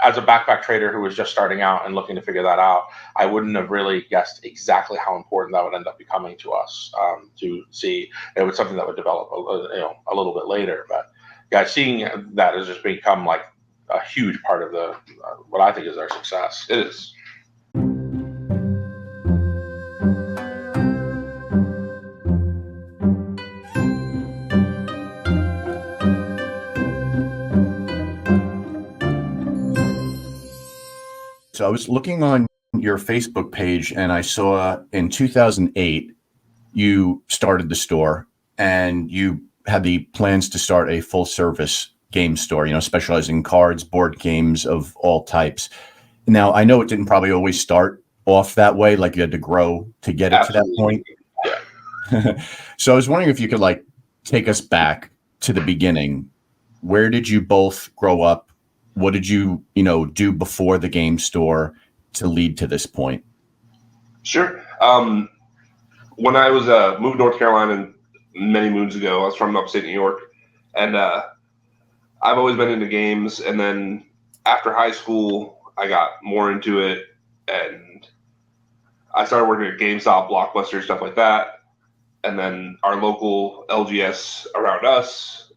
as a backpack trader who was just starting out and looking to figure that out, I wouldn't have really guessed exactly how important that would end up becoming to us. To see it was something that would develop a little bit later, but yeah, seeing that has just become like a huge part of the what I think is our success. It is. So I was looking on your Facebook page and I saw in 2008 you started the store and you had the plans to start a full service game store, specializing in cards, board games of all types. Now, I know it didn't probably always start off that way, like you had to grow to get it to that point. Yeah. So I was wondering if you could take us back to the beginning. Where did you both grow up? What did you, do before the game store to lead to this point? Sure. When I was moved to North Carolina many moons ago, I was from upstate New York, and I've always been into games. And then after high school, I got more into it, and I started working at GameStop, Blockbuster, stuff like that. And then our local LGS around us,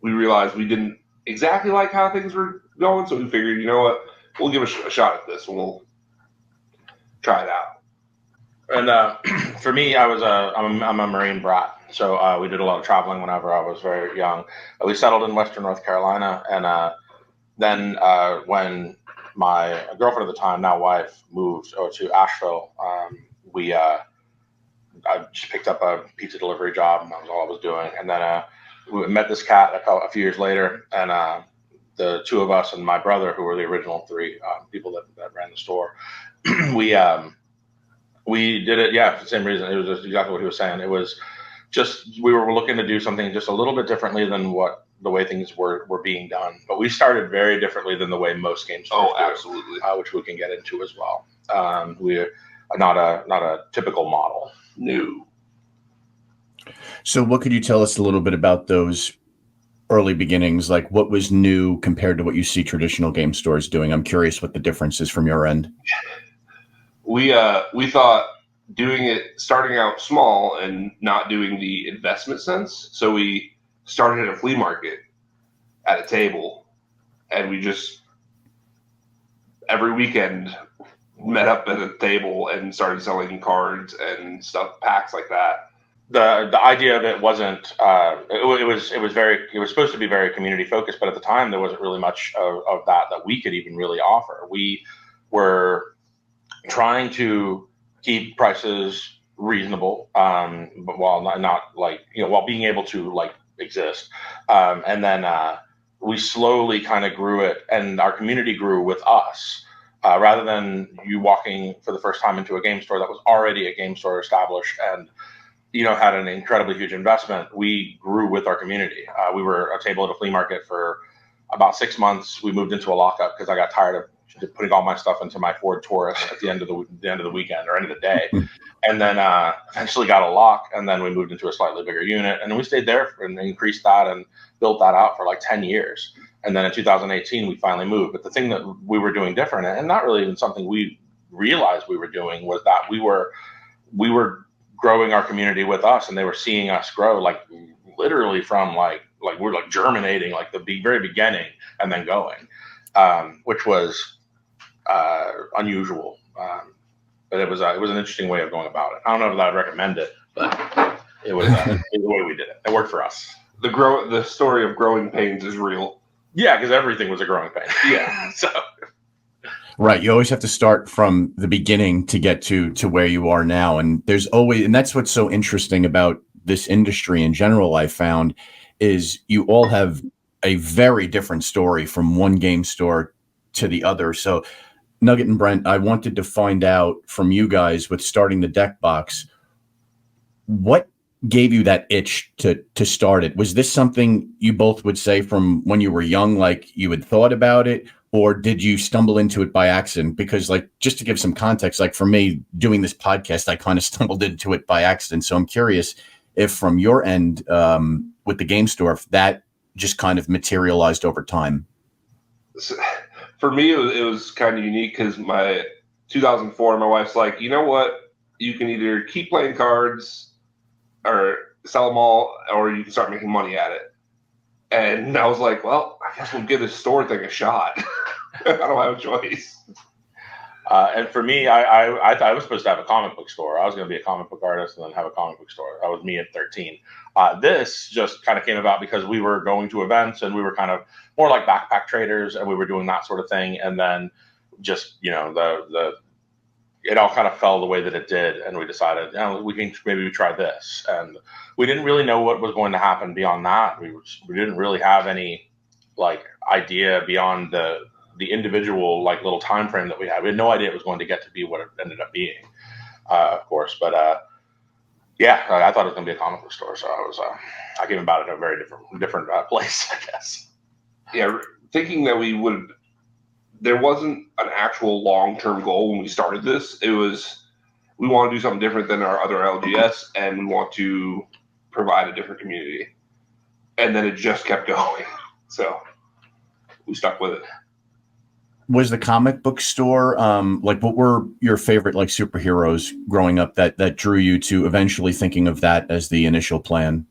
we realized we didn't exactly like how things were going, so we figured, you know what, we'll give a shot at this and we'll try it out. And for me, I'm a Marine brat, so we did a lot of traveling whenever I was very young. We settled in Western North Carolina, and then when my girlfriend at the time, now wife, moved to Asheville, I just picked up a pizza delivery job, and that was all I was doing. And then we met this cat a few years later, and the two of us and my brother, who were the original three people that ran the store, we did it, for the same reason. It was just exactly what he was saying. It was just we were looking to do something just a little bit differently than the way things were being done. But we started very differently than the way most game stores do, absolutely, which we can get into as well. We're not a typical model. No. So what could you tell us a little bit about those early beginnings? Like what was new compared to what you see traditional game stores doing? I'm curious what the difference is from your end. We thought starting out small and not doing the investment sense. So we started at a flea market at a table, and we just every weekend met up at a table and started selling cards and stuff, packs like that. The idea of it wasn't it was supposed to be very community focused, but at the time there wasn't really much of that we could even really offer. We were trying to keep prices reasonable, but while not while being able to exist, and then we slowly kind of grew it, and our community grew with us. Rather than you walking for the first time into a game store that was already a game store established and had an incredibly huge investment, we grew with our community. We were a table at a flea market for about 6 months. We moved into a lockup because I got tired of putting all my stuff into my Ford Taurus at the end of the weekend or end of the day, and then eventually got a lock, and then we moved into a slightly bigger unit, and then we stayed there and increased that and built that out for 10 years. And then in 2018, we finally moved. But the thing that we were doing different, and not really even something we realized we were doing, was that we were growing our community with us, and they were seeing us grow, literally from we're germinating, the very beginning, and then going, which was unusual. But it was an interesting way of going about it. I don't know if I'd recommend it, but it was the way we did it. It worked for us. The story of growing pains is real. Yeah, because everything was a growing pain. Yeah. So. Right. You always have to start from the beginning to get to where you are now. And that's what's so interesting about this industry in general, I found, is you all have a very different story from one game store to the other. So Nugget and Brent, I wanted to find out from you guys with starting the Deck Box, what gave you that itch to start it? Was this something you both would say from when you were young, you had thought about it, or did you stumble into it by accident? Because just to give some context, for me doing this podcast, I kind of stumbled into it by accident. So I'm curious if from your end with the game store, if that just kind of materialized over time. So, for me, it was kind of unique because my 2004, my wife's like, you know what? You can either keep playing cards or sell them all, or you can start making money at it. And I was like, well, I guess we'll give this store thing a shot. I don't have a choice. And for me, I thought I was supposed to have a comic book store. I was going to be a comic book artist and then have a comic book store. That was me at 13. This just kind of came about because we were going to events and we were kind of more like backpack traders and we were doing that sort of thing. And then just, it all kind of fell the way that it did. And we decided, we can maybe try this. And we didn't really know what was going to happen beyond that. We didn't really have any like idea beyond the individual like little time frame that we had. We had no idea it was going to get to be what it ended up being, of course. But yeah, I thought it was going to be a comic book store, so I came about it in a very different place, I guess. Yeah, thinking that there wasn't an actual long-term goal when we started this. It was, we want to do something different than our other LGS, and we want to provide a different community. And then it just kept going. So we stuck with it. Was the comic book store like, what were your favorite like superheroes growing up that drew you to eventually thinking of that as the initial plan?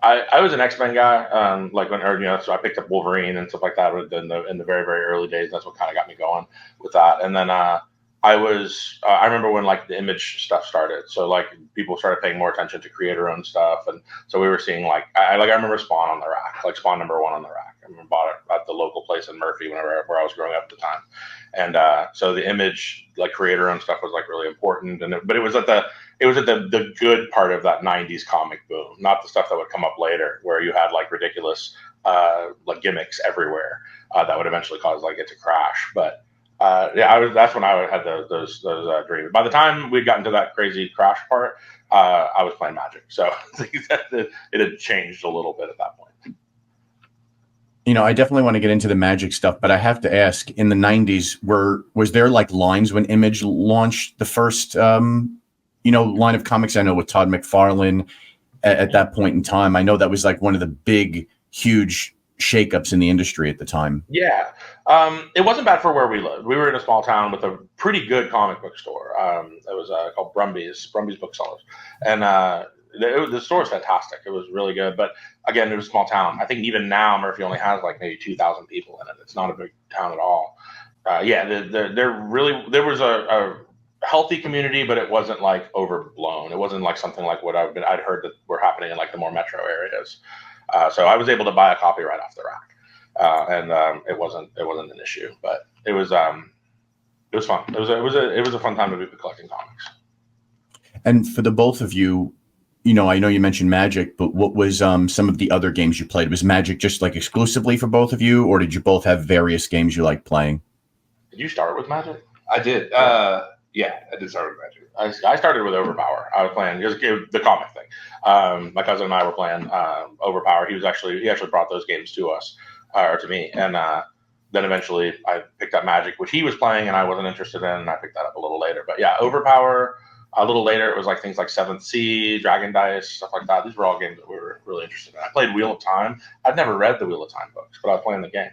I was an X-Men guy, like so I picked up Wolverine and stuff like that in the very, very early days. That's what kind of got me going with that. And then I remember when like the Image stuff started. So like people started paying more attention to creator-owned stuff, and so we were seeing I remember Spawn on the rack, like Spawn #1 on the rack. I remember bought it at the local place in Murphy where I was growing up at the time, and so the Image like creator-owned stuff was like really important. But it was at the good part of that '90s comic boom, not the stuff that would come up later, where you had like ridiculous like gimmicks everywhere that would eventually cause like it to crash. But that's when I had those dreams. By the time we'd gotten to that crazy crash part, I was playing Magic, so it had changed a little bit at that point. I definitely want to get into the Magic stuff, but I have to ask: in the '90s, was there like lines when Image launched the first, line of comics? I know with Todd McFarlane at that point in time. I know that was like one of the big, huge shakeups in the industry at the time. Yeah. It wasn't bad for where we lived. We were in a small town with a pretty good comic book store. It was called Brumby's Booksellers. And the store was fantastic. It was really good. But again, it was a small town. I think even now Murphy only has like maybe 2,000 people in it. It's not a big town at all. There was a healthy community, but it wasn't like overblown. It wasn't like something like what I'd heard that were happening in like the more metro areas. So I was able to buy a copy right off the rack, and it wasn't an issue. But it was fun. It was a fun time to be collecting comics. And for the both of you, I know you mentioned Magic, but what was some of the other games you played? Was Magic just like exclusively for both of you, or did you both have various games you liked playing? Did you start with Magic? I did. Yeah, I did start with Magic. I started with Overpower. I was playing just the comic thing. My cousin and I were playing Overpower. He actually brought those games to us, or to me, and then eventually I picked up Magic, which he was playing and I wasn't interested in, and I picked that up a little later. But yeah, Overpower. A little later, it was like things like Seventh Sea, Dragon Dice, stuff like that. These were all games that we were really interested in. I played Wheel of Time. I'd never read the Wheel of Time books, but I was playing the game.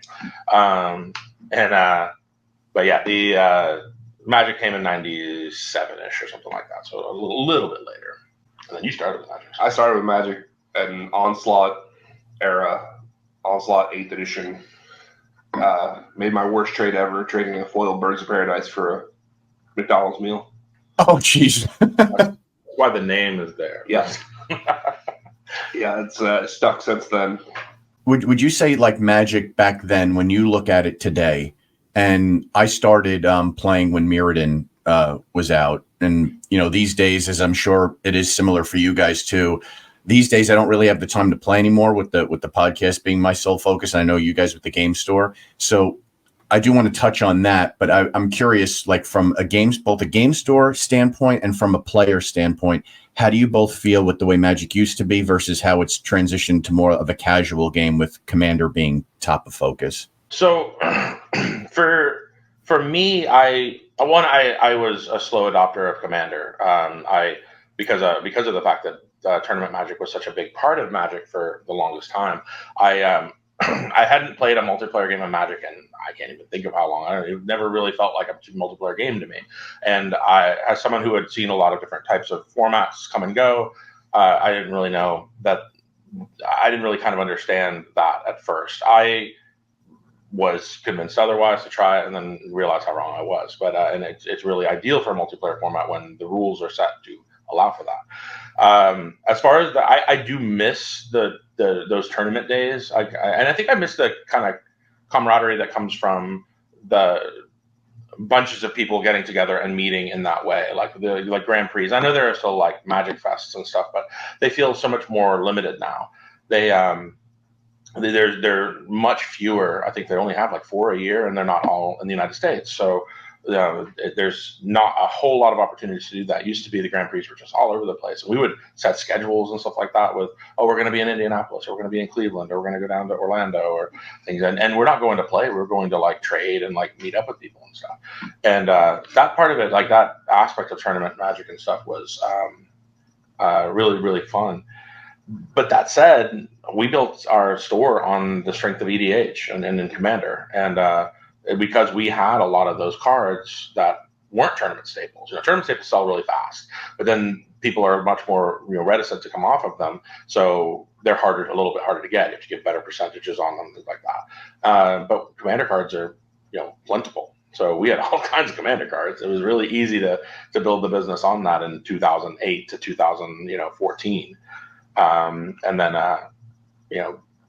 But yeah, the Magic came in '97-ish or something like that, so a little bit later. And then you started with Magic. I started with Magic and Onslaught era, Onslaught 8th edition. Made my worst trade ever, trading a foil Birds of Paradise for a McDonald's meal. Oh, jeez. That's why the name is there. Yes. Yeah, it's stuck since then. Would you say like Magic back then, when you look at it today, and I started playing when Mirrodin was out, and these days, as I'm sure it is similar for you guys too, these days I don't really have the time to play anymore with the podcast being my sole focus. I know you guys with the game store, so I do want to touch on that, but I'm curious, like from both a game store standpoint and from a player standpoint, how do you both feel with the way Magic used to be versus how it's transitioned to more of a casual game with Commander being top of focus? So for me, I was a slow adopter of Commander. Because of the fact that tournament Magic was such a big part of Magic for the longest time. I hadn't played a multiplayer game of Magic, and I can't even think of how long. It never really felt like a multiplayer game to me. And I, as someone who had seen a lot of different types of formats come and go, I didn't really know that. I didn't really kind of understand that at first. I was convinced otherwise to try it, and then realized how wrong I was. But and it's really ideal for a multiplayer format when the rules are set to allow for that. As far as I do miss those tournament days, and I think I miss the kind of camaraderie that comes from the bunches of people getting together and meeting in that way, like the Grand Prix. I know there are still like Magic Fests and stuff, but they feel so much more limited now. They're much fewer. I think they only have like 4 a year, and they're not all in the United States. So there's not a whole lot of opportunities to do that. It used to be the Grand Prix were just all over the place. And we would set schedules and stuff like that with, oh, we're going to be in Indianapolis, or we're going to be in Cleveland, or we're going to go down to Orlando, or things. And we're not going to play. We're going to like trade and like meet up with people and stuff. And that part of it, like that aspect of tournament Magic and stuff, was really, really fun. But that said, we built our store on the strength of EDH and in Commander, and because we had a lot of those cards that weren't tournament staples. Tournament staples sell really fast, but then people are much more reticent to come off of them, so they're a little bit harder to get if you get better percentages on them, things like that. But Commander cards are plentiful. So we had all kinds of Commander cards. It was really easy to build the business on that in 2008 to 2014. And then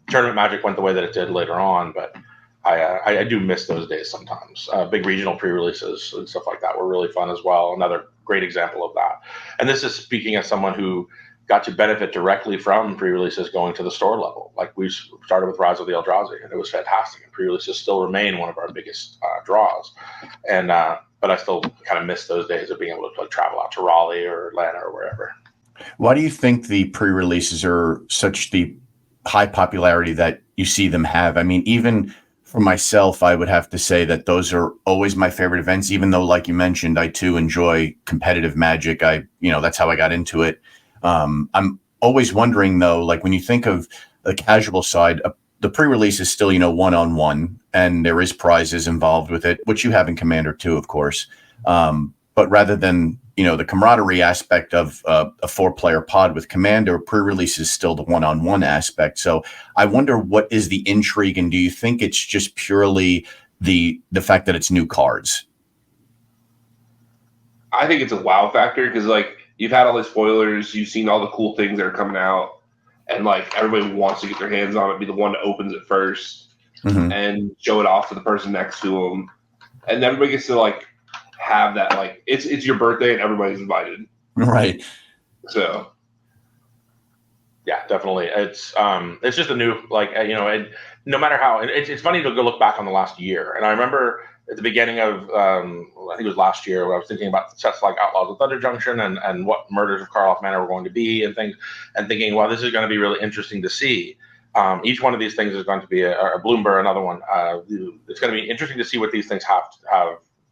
tournament Magic went the way that it did later on, but I do miss those days sometimes. Big regional pre-releases and stuff like that were really fun as well. Another great example of that. And this is speaking as someone who got to benefit directly from pre-releases going to the store level. Like we started with Rise of the Eldrazi, and it was fantastic. And pre-releases still remain one of our biggest draws. And but I still kind of miss those days of being able to travel out to Raleigh or Atlanta or wherever. Why do you think the pre-releases are such the high popularity that you see them have? I mean, even for myself, I would have to say that those are always my favorite events, even though, like you mentioned, I too enjoy competitive Magic. That's how I got into it. I'm always wondering, though, like when you think of the casual side, the pre-release is still, one-on-one, and there is prizes involved with it, which you have in Commander too, of course. But rather than the camaraderie aspect of a 4-player pod with Commander, pre-release is still the one-on-one aspect. So I wonder, what is the intrigue, and do you think it's just purely the fact that it's new cards? I think it's a wow factor because like you've had all the spoilers, you've seen all the cool things that are coming out, and like everybody wants to get their hands on it, be the one that opens it first, and show it off to the person next to them, and everybody gets to like have that, like it's your birthday and everybody's invited, right? So yeah, definitely, it's just a new, like and no matter how, it's funny to go look back on the last year. And I remember at the beginning of I think it was last year, where I was thinking about sets like Outlaws of Thunder Junction and what Murders of Karloff Manor were going to be and things, and thinking, well, this is going to be really interesting to see. Each one of these things is going to be a Bloomber, another one. It's going to be interesting to see what these things have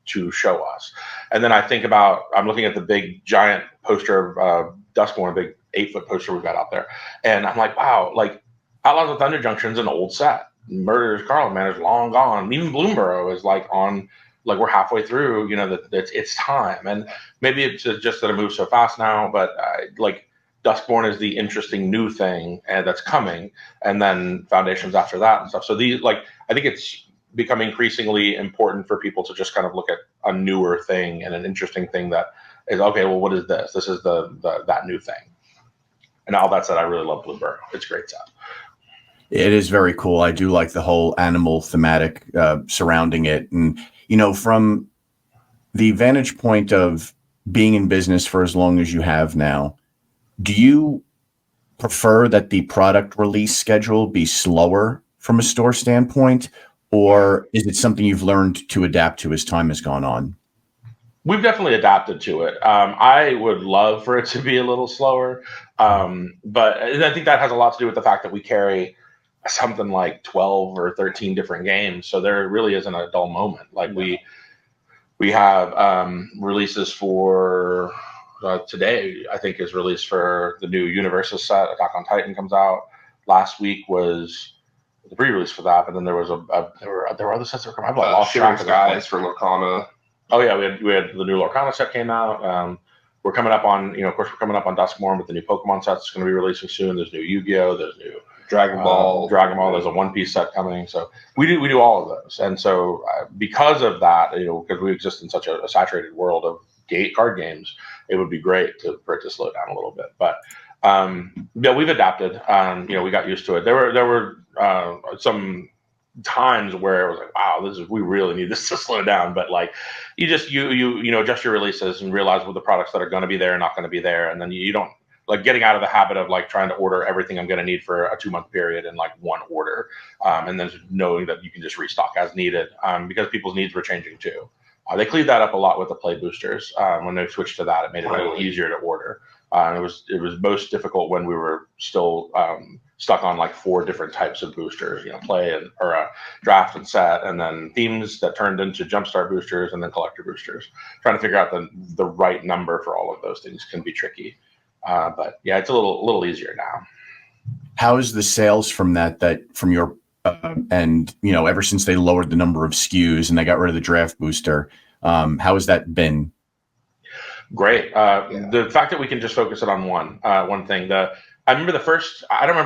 to show us. And then I'm looking at the big giant poster of Duskmourn, a big 8-foot poster we've got out there, and I'm like, wow, like Outlaws of Thunder Junction's an old set. Murders of Karloff Manor is long gone. Even Bloomborough is like on, like we're halfway through. That it's time, and maybe it's just that it moves so fast now. But like Duskmourn is the interesting new thing that's coming, and then Foundations after that and stuff. So I think it's become increasingly important for people to just kind of look at a newer thing and an interesting thing that is, okay, well, what is this? This is that new thing. And all that said, I really love Bloomberg. It's a great set. It is very cool. I do like the whole animal thematic surrounding it. And, from the vantage point of being in business for as long as you have now, do you prefer that the product release schedule be slower from a store standpoint, or is it something you've learned to adapt to as time has gone on? We've definitely adapted to it. I would love for it to be a little slower, but I think that has a lot to do with the fact that we carry something like 12 or 13 different games, so there really isn't a dull moment. Like we have releases for today. I think is released for the new Universes set. Attack on Titan comes out. Last week was the pre-release for that, but then there was there were other sets that were coming. I've lost track Shivering of this Skies for Lorcana. Oh yeah, we had the new Lorcana set came out. We're coming up on, of course, we're coming up on Duskmorn with the new Pokemon set that's going to be releasing soon. There's new Yu-Gi-Oh, there's new Dragon Ball. There's a One Piece set coming. So we do all of those, and so because of that, because we exist in such a saturated world of card games, it would be great for it to slow down a little bit. But yeah, we've adapted. We got used to it. There were some times where it was like, wow, we really need this to slow down. But like, you adjust your releases and realize what the products that are going to be there and not going to be there, and then you don't like getting out of the habit of like trying to order everything I'm going to need for a 2-month period in like one order, and then knowing that you can just restock as needed, because people's needs were changing too. They cleaned that up a lot with the play boosters. When they switched to that, it made it a little easier to order. It was most difficult when we were still stuck on like 4 different types of boosters, play or draft and set, and then themes that turned into jumpstart boosters and then collector boosters. Trying to figure out the right number for all of those things can be tricky. But yeah, it's a little easier now. How is the sales from from your and ever since they lowered the number of SKUs and they got rid of the draft booster, how has that been? Great. The fact that we can just focus it on one thing. I don't remember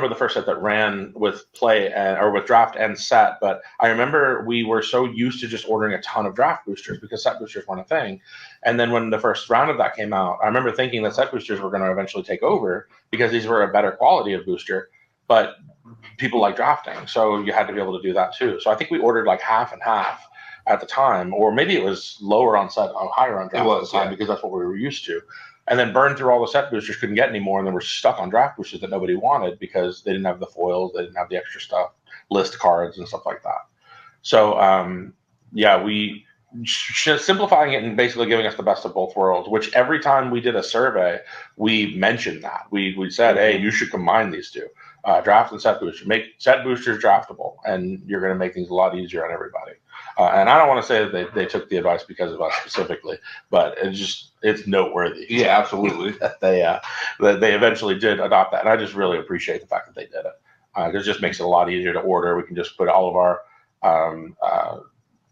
the first set that ran with play or with draft and set, but I remember we were so used to just ordering a ton of draft boosters because set boosters weren't a thing. And then when the first round of that came out, I remember thinking that set boosters were going to eventually take over because these were a better quality of booster, but people like drafting, so you had to be able to do that too. So I think we ordered like half and half at the time, or maybe it was lower on set, higher on draft at the time, because that's what we were used to. And then burned through all the set boosters, couldn't get any more, and then we're stuck on draft boosters that nobody wanted because they didn't have the foils, they didn't have the extra stuff, list cards and stuff like that. So yeah, we simplifying it and basically giving us the best of both worlds. Which every time we did a survey, we mentioned that we said, hey, you should combine these two, draft and set boosters. Make set boosters draftable, and you're going to make things a lot easier on everybody. And I don't want to say that they took the advice because of us specifically, but it's noteworthy. Yeah, absolutely. that they eventually did adopt that, and I just really appreciate the fact that they did it. It just makes it a lot easier to order. We can just put all of our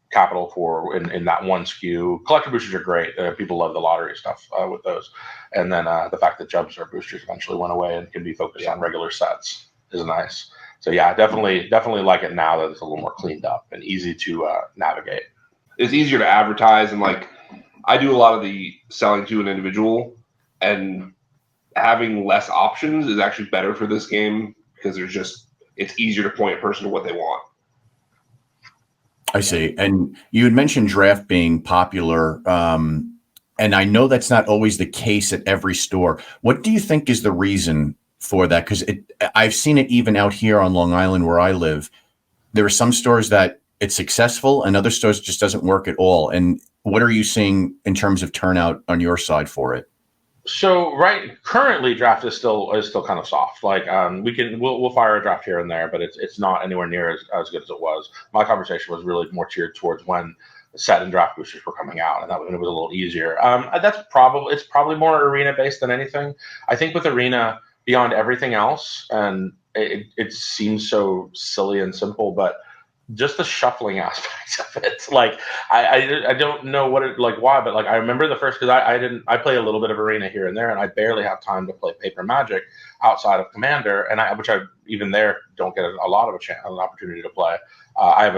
capital in that one SKU. Collector boosters are great. People love the lottery stuff with those, and then the fact that jumpstart boosters eventually went away and can be focused on regular sets is nice. So yeah, definitely like it now that it's a little more cleaned up and easy to navigate. It's easier to advertise, and like I do a lot of the selling to an individual, and having less options is actually better for this game because it's easier to point a person to what they want. I see. And you had mentioned draft being popular, and I know that's not always the case at every store. What do you think is the reason for that? Because I've seen it even out here on Long Island where I live. There are some stores that it's successful and other stores it just doesn't work at all. And what are you seeing in terms of turnout on your side for it? So currently draft is still kind of soft. Like we'll fire a draft here and there, but it's not anywhere near as good as it was. My conversation was really more geared towards when set and draft boosters were coming out, and that it was a little easier. It's probably more arena based than anything. I think with arena, beyond everything else, and it seems so silly and simple, but just the shuffling aspect of it. Like I don't know why, but like I remember the first, because I play a little bit of arena here and there, and I barely have time to play Paper Magic outside of Commander, and which I even there don't get a lot of an opportunity to play. I have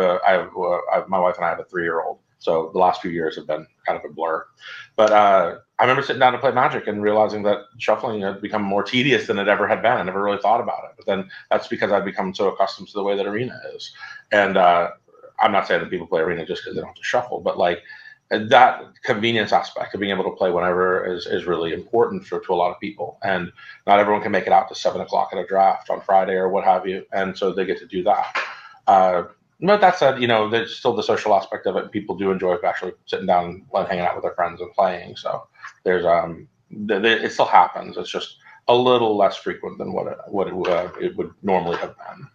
my wife and I have a 3-year-old. So the last few years have been kind of a blur. But I remember sitting down to play Magic and realizing that shuffling had become more tedious than it ever had been. I never really thought about it. But then that's because I've become so accustomed to the way that Arena is. And I'm not saying that people play Arena just because they don't have to shuffle, but like that convenience aspect of being able to play whenever is really important to a lot of people. And not everyone can make it out to 7 o'clock at a draft on Friday or what have you. And so they get to do that. But that said, there's still the social aspect of it. People do enjoy actually sitting down and hanging out with their friends and playing. So there's it still happens. It's just a little less frequent than what it would normally have been.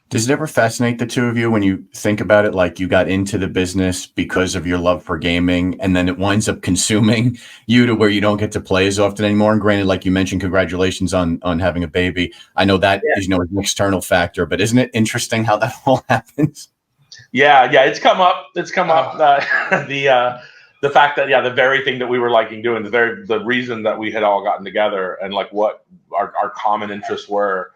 Does it ever fascinate the two of you when you think about it? Like you got into the business because of your love for gaming, and then it winds up consuming you to where you don't get to play as often anymore. And granted, like you mentioned, congratulations on having a baby. I know that is an external factor, but isn't it interesting how that all happens? Yeah, it's come up. It's come up. The fact that the very thing that we were liking doing, the reason that we had all gotten together and like what our common interests were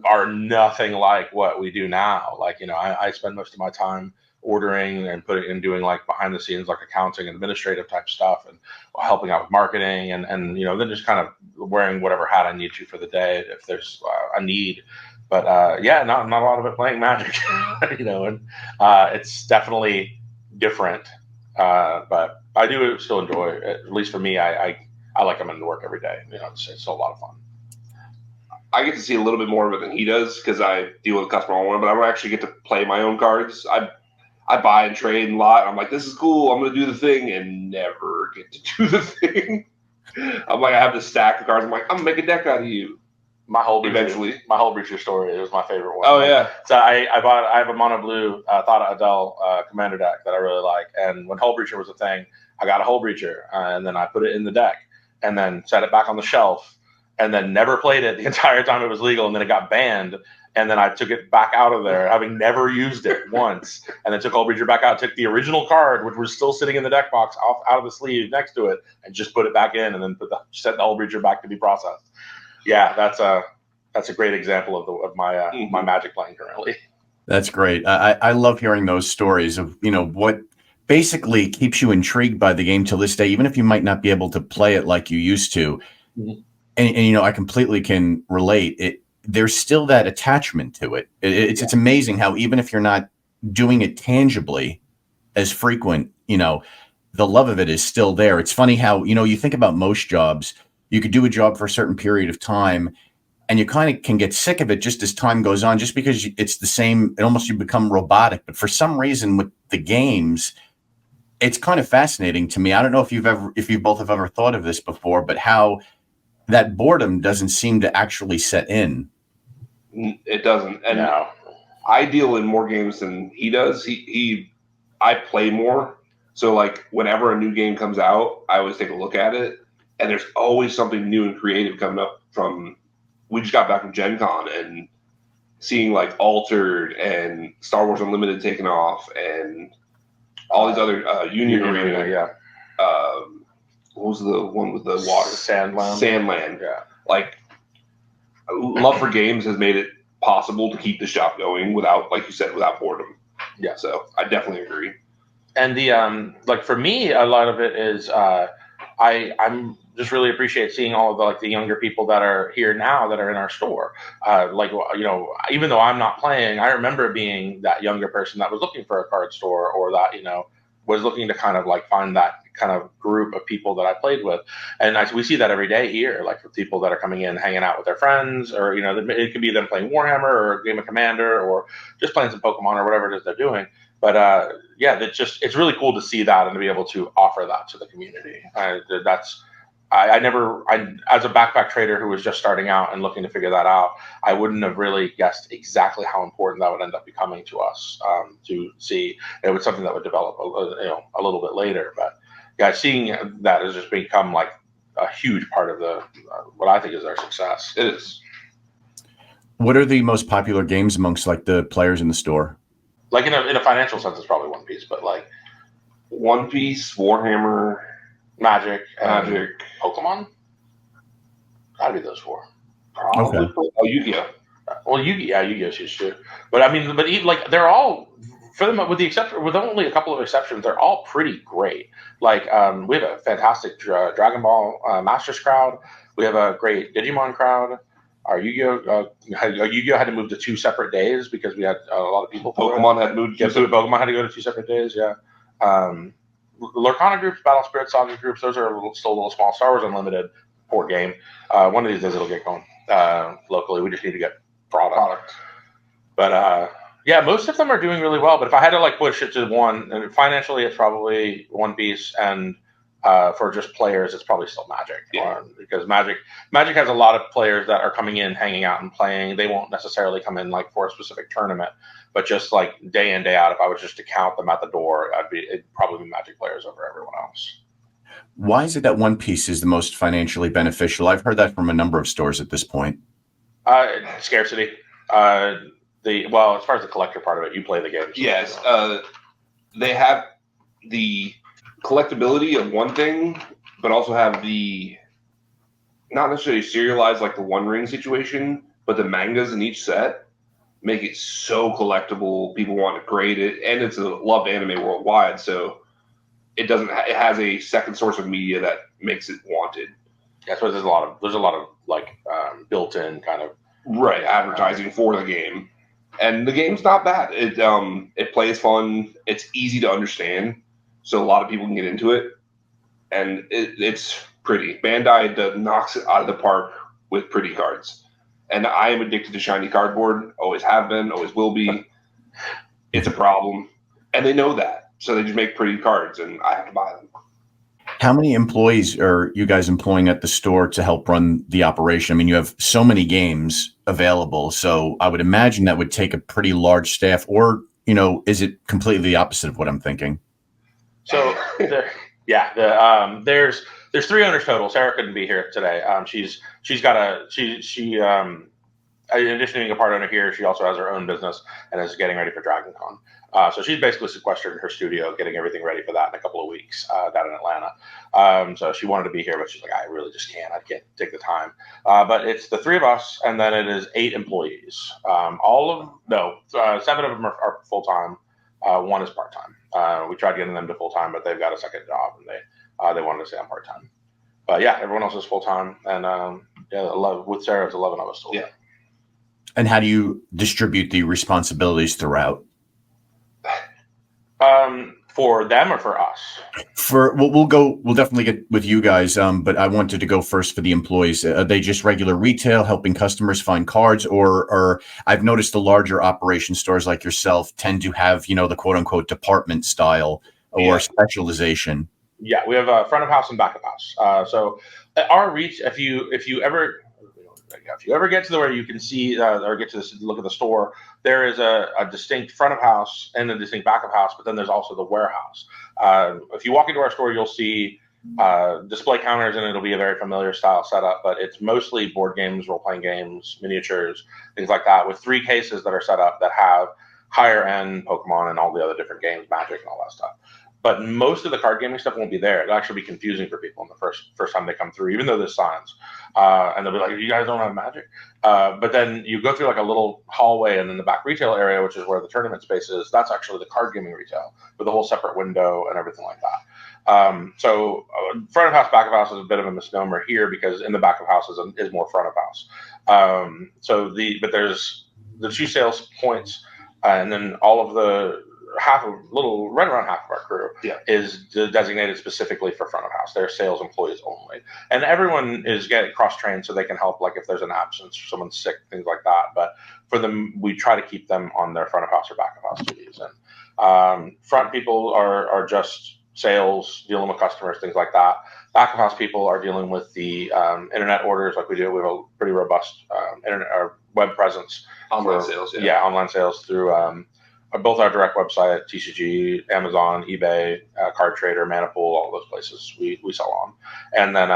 are nothing like what we do now. Like, I spend most of my time ordering and putting and doing like behind the scenes, like accounting and administrative type stuff and helping out with marketing and then just kind of wearing whatever hat I need to for the day if there's a need. But not a lot of it playing Magic, and it's definitely different. But I do still enjoy it. At least for me, I like coming to work every day. It's still a lot of fun. I get to see a little bit more of it than he does because I deal with customer one, but I don't actually get to play my own cards. I buy and trade a lot. I'm like, this is cool. I'm going to do the thing and never get to do the thing. I'm like, I have this stack of cards. I'm like, I'm going to make a deck out of you. My whole Breacher story is my favorite one. Oh, yeah. So I have a mono blue Thada Adel commander deck that I really like. And when Hull Breacher was a thing, I got a Hull Breacher and then I put it in the deck and then set it back on the shelf. And then never played it the entire time it was legal, and then it got banned. And then I took it back out of there, having never used it once. And then took Hull Breacher back out, took the original card, which was still sitting in the deck box, out of the sleeve next to it, and just put it back in, and then set the Hull Breacher back to be processed. Yeah, that's a great example of my my Magic playing currently. That's great. I love hearing those stories of what basically keeps you intrigued by the game till this day, even if you might not be able to play it like you used to. Mm-hmm. And I completely can relate. There's still that attachment to it. It's amazing how even if you're not doing it tangibly as frequent, the love of it is still there. It's funny how, you think about most jobs, you could do a job for a certain period of time and you kind of can get sick of it just as time goes on, just because it's the same, and almost you become robotic. But for some reason with the games, it's kind of fascinating to me. I don't know if you both have ever thought of this before, but how that boredom doesn't seem to actually set in. It doesn't. And no. I deal in more games than he does. I play more. So like whenever a new game comes out, I always take a look at it. And there's always something new and creative coming up we just got back from Gen Con and seeing like Altered and Star Wars Unlimited taking off and all these other Union Arena. Yeah. What was the one with the water? Sandland. Yeah. Like, love for games has made it possible to keep the shop going without, like you said, without boredom. Yeah. So I definitely agree. And the like for me, a lot of it is I'm just really appreciate seeing all of the younger people that are here now that are in our store. Even though I'm not playing, I remember being that younger person that was looking for a card store or that was looking to kind of like find that kind of group of people that I played with. And we see that every day here, like with people that are coming in, hanging out with their friends, or, it could be them playing Warhammer or a game of Commander or just playing some Pokemon or whatever it is they're doing. But it's really cool to see that and to be able to offer that to the community. As a backpack trader who was just starting out and looking to figure that out, I wouldn't have really guessed exactly how important that would end up becoming to us to see. It was something that would develop a little bit later. But seeing that has just become like a huge part of the what I think is our success. It is. What are the most popular games amongst like the players in the store? Like in a financial sense, it's probably One Piece, but like One Piece, Warhammer, Magic, Pokemon. Gotta be those four. Probably. Okay. Oh, Yu-Gi-Oh. Well, Yu-Gi-Oh's huge too. But I mean, even, they're all, for them, with only a couple of exceptions, they're all pretty great. Like we have a fantastic Dragon Ball Masters crowd. We have a great Digimon crowd. Our Yu-Gi-Oh had to move to 2 separate days because we had a lot of people. Pokemon had moved. Pokemon had to go to 2 separate days. Yeah. Lorcana groups, Battle Spirit Saga groups, those are still a little small. Star Wars Unlimited, poor game. One of these days it'll get going locally. We just need to get product. But most of them are doing really well. But if I had to push it to one, and financially it's probably One Piece and For just players, it's probably still Magic. Yeah. Because Magic has a lot of players that are coming in, hanging out, and playing. They won't necessarily come in like for a specific tournament, but just like day in, day out. If I was just to count them at the door, it'd probably be Magic players over everyone else. Why is it that One Piece is the most financially beneficial? I've heard that from a number of stores at this point. Scarcity. As far as the collector part of it, you play the game. Yes, they have the collectability of one thing, but also have the not necessarily serialized like the One Ring situation, but the mangas in each set make it so collectible. People want to grade it, and it's a loved anime worldwide, so it doesn't. It has a second source of media that makes it wanted. Yeah, so there's a lot of like built-in kind of advertising for the game, and the game's not bad. It plays fun. It's easy to understand, so a lot of people can get into it, and it's pretty. Bandai knocks it out of the park with pretty cards, and I am addicted to shiny cardboard. Always have been. Always will be. It's a problem, and they know that, so they just make pretty cards, and I have to buy them. How many employees are you guys employing at the store to help run the operation? I mean, you have so many games available, so I would imagine that would take a pretty large staff, or, is it completely the opposite of what I'm thinking? So there's 3 owners total. Sarah couldn't be here today. She's got in addition to being a part owner here, she also has her own business and is getting ready for Dragon Con. So she's basically sequestered in her studio, getting everything ready for that in a couple of weeks down in Atlanta. So she wanted to be here, but she's like, I really just can't. I can't take the time. But it's the 3 of us, and then it is 8 employees. 7 of them are full-time. 1 is part-time. We tried getting them to full-time, but they've got a second job, and they wanted to stay on part-time. But yeah, everyone else is full-time, and with Sarah, it's 11 of us total. Yeah. And how do you distribute the responsibilities throughout? For them or for us? We'll definitely get with you guys. But I wanted to go first for the employees. Are they just regular retail, helping customers find cards, or I've noticed the larger operation stores like yourself tend to have, the quote unquote department style or specialization. Yeah, we have a front of house and back of house. So our reach, if you ever get to where you can see or get to look at the store, there is a distinct front of house and a distinct back of house, but then there's also the warehouse. If you walk into our store, you'll see display counters, and it'll be a very familiar style setup, but it's mostly board games, role-playing games, miniatures, things like that, with 3 cases that are set up that have higher end Pokemon and all the other different games, Magic and all that stuff. But most of the card gaming stuff won't be there. It'll actually be confusing for people in the first time they come through, even though there's signs. And they'll be like, you guys don't have Magic? But then you go through like a little hallway, and in the back retail area, which is where the tournament space is, that's actually the card gaming retail with a whole separate window and everything like that. So front of house, back of house is a bit of a misnomer here, because in the back of house is more front of house. But there's the 2 sales points, and then all of the right around half of our crew is designated specifically for front of house. They're sales employees only, and everyone is getting cross-trained so they can help, like if there's an absence or someone's sick, things like that. But for them, we try to keep them on their front of house or back of house duties. And front people are just sales, dealing with customers, things like that. Back of house people are dealing with the internet orders, like we do. We have a pretty robust internet or web presence. Online sales. Online sales through both our direct website, TCG, Amazon, eBay, Card Trader, Manipool, all those places we sell on. And then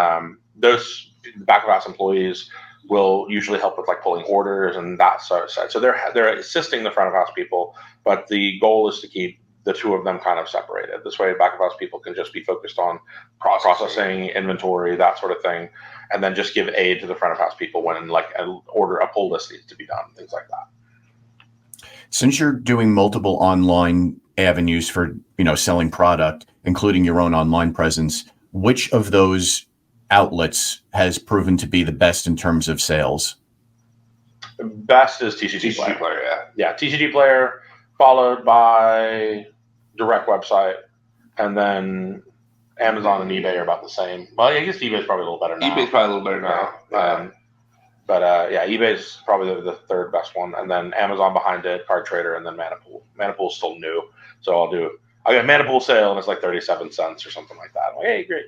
those back of house employees will usually help with like pulling orders and that sort of side. So they're assisting the front of house people, but the goal is to keep the 2 of them kind of separated. This way, back of house people can just be focused on processing, inventory, that sort of thing, and then just give aid to the front of house people when like a pull list needs to be done, things like that. Since you're doing multiple online avenues for, selling product, including your own online presence, which of those outlets has proven to be the best in terms of sales? The best is TCG Player. Yeah, TCG Player, followed by direct website, and then Amazon and eBay are about the same. Well, I guess eBay is probably a little better now. eBay's probably a little better now. But eBay's probably the 3rd best one, and then Amazon behind it, Card Trader, and then Manipool. Manipool's still new, so I got Manipool sale and it's like 37 cents or something like that. I'm like, hey, great.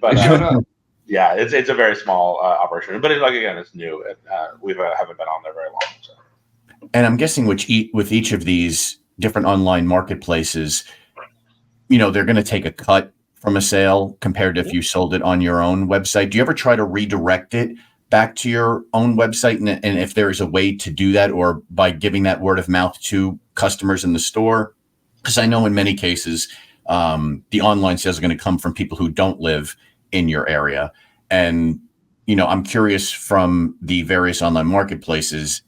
But yeah, it's a very small operation, but again, it's new. We haven't been on there very long. So. And I'm guessing with each of these different online marketplaces, they're going to take a cut from a sale compared to if you sold it on your own website. Do you ever try to redirect it back to your own website? And if there is a way to do that, or by giving that word of mouth to customers in the store? Because I know in many cases, the online sales are going to come from people who don't live in your area. And, I'm curious, from the various online marketplaces,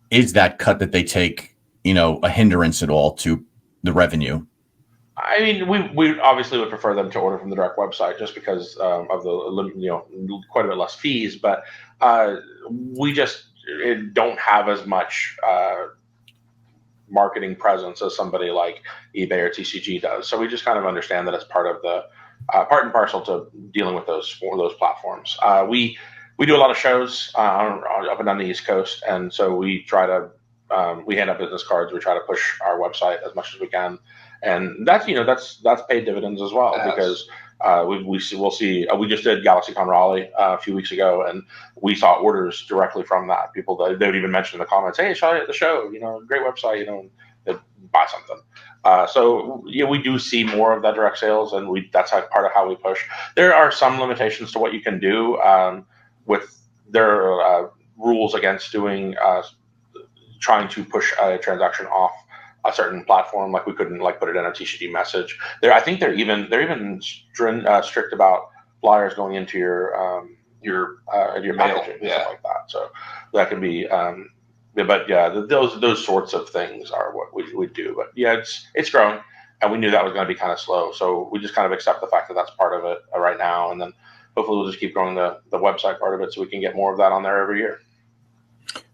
is that cut that they take, a hindrance at all to the revenue? I mean, we obviously would prefer them to order from the direct website just because of the quite a bit less fees, but we just don't have as much marketing presence as somebody like eBay or TCG does. So we just kind of understand that it's part of the part and parcel to dealing with those platforms. We do a lot of shows up and down the East Coast, and so we try to we hand out business cards. We try to push our website as much as we can. And that's paid dividends as well, because we'll see. We just did GalaxyCon Raleigh a few weeks ago, and we saw orders directly from that. People they would even mention in the comments, "Hey, saw you at the show. Great website. They'd buy something." So we do see more of that direct sales, and that's part of how we push. There are some limitations to what you can do with their rules against doing trying to push a transaction off a certain platform. Like we couldn't put it in a TCG message. I think they're even strict about flyers going into your mail, packaging, and stuff like that. So that can be, but yeah, those sorts of things are what we do. But yeah, it's growing, and we knew that was going to be kind of slow. So we just kind of accept the fact that that's part of it right now, and then hopefully we'll just keep growing the website part of it so we can get more of that on there every year.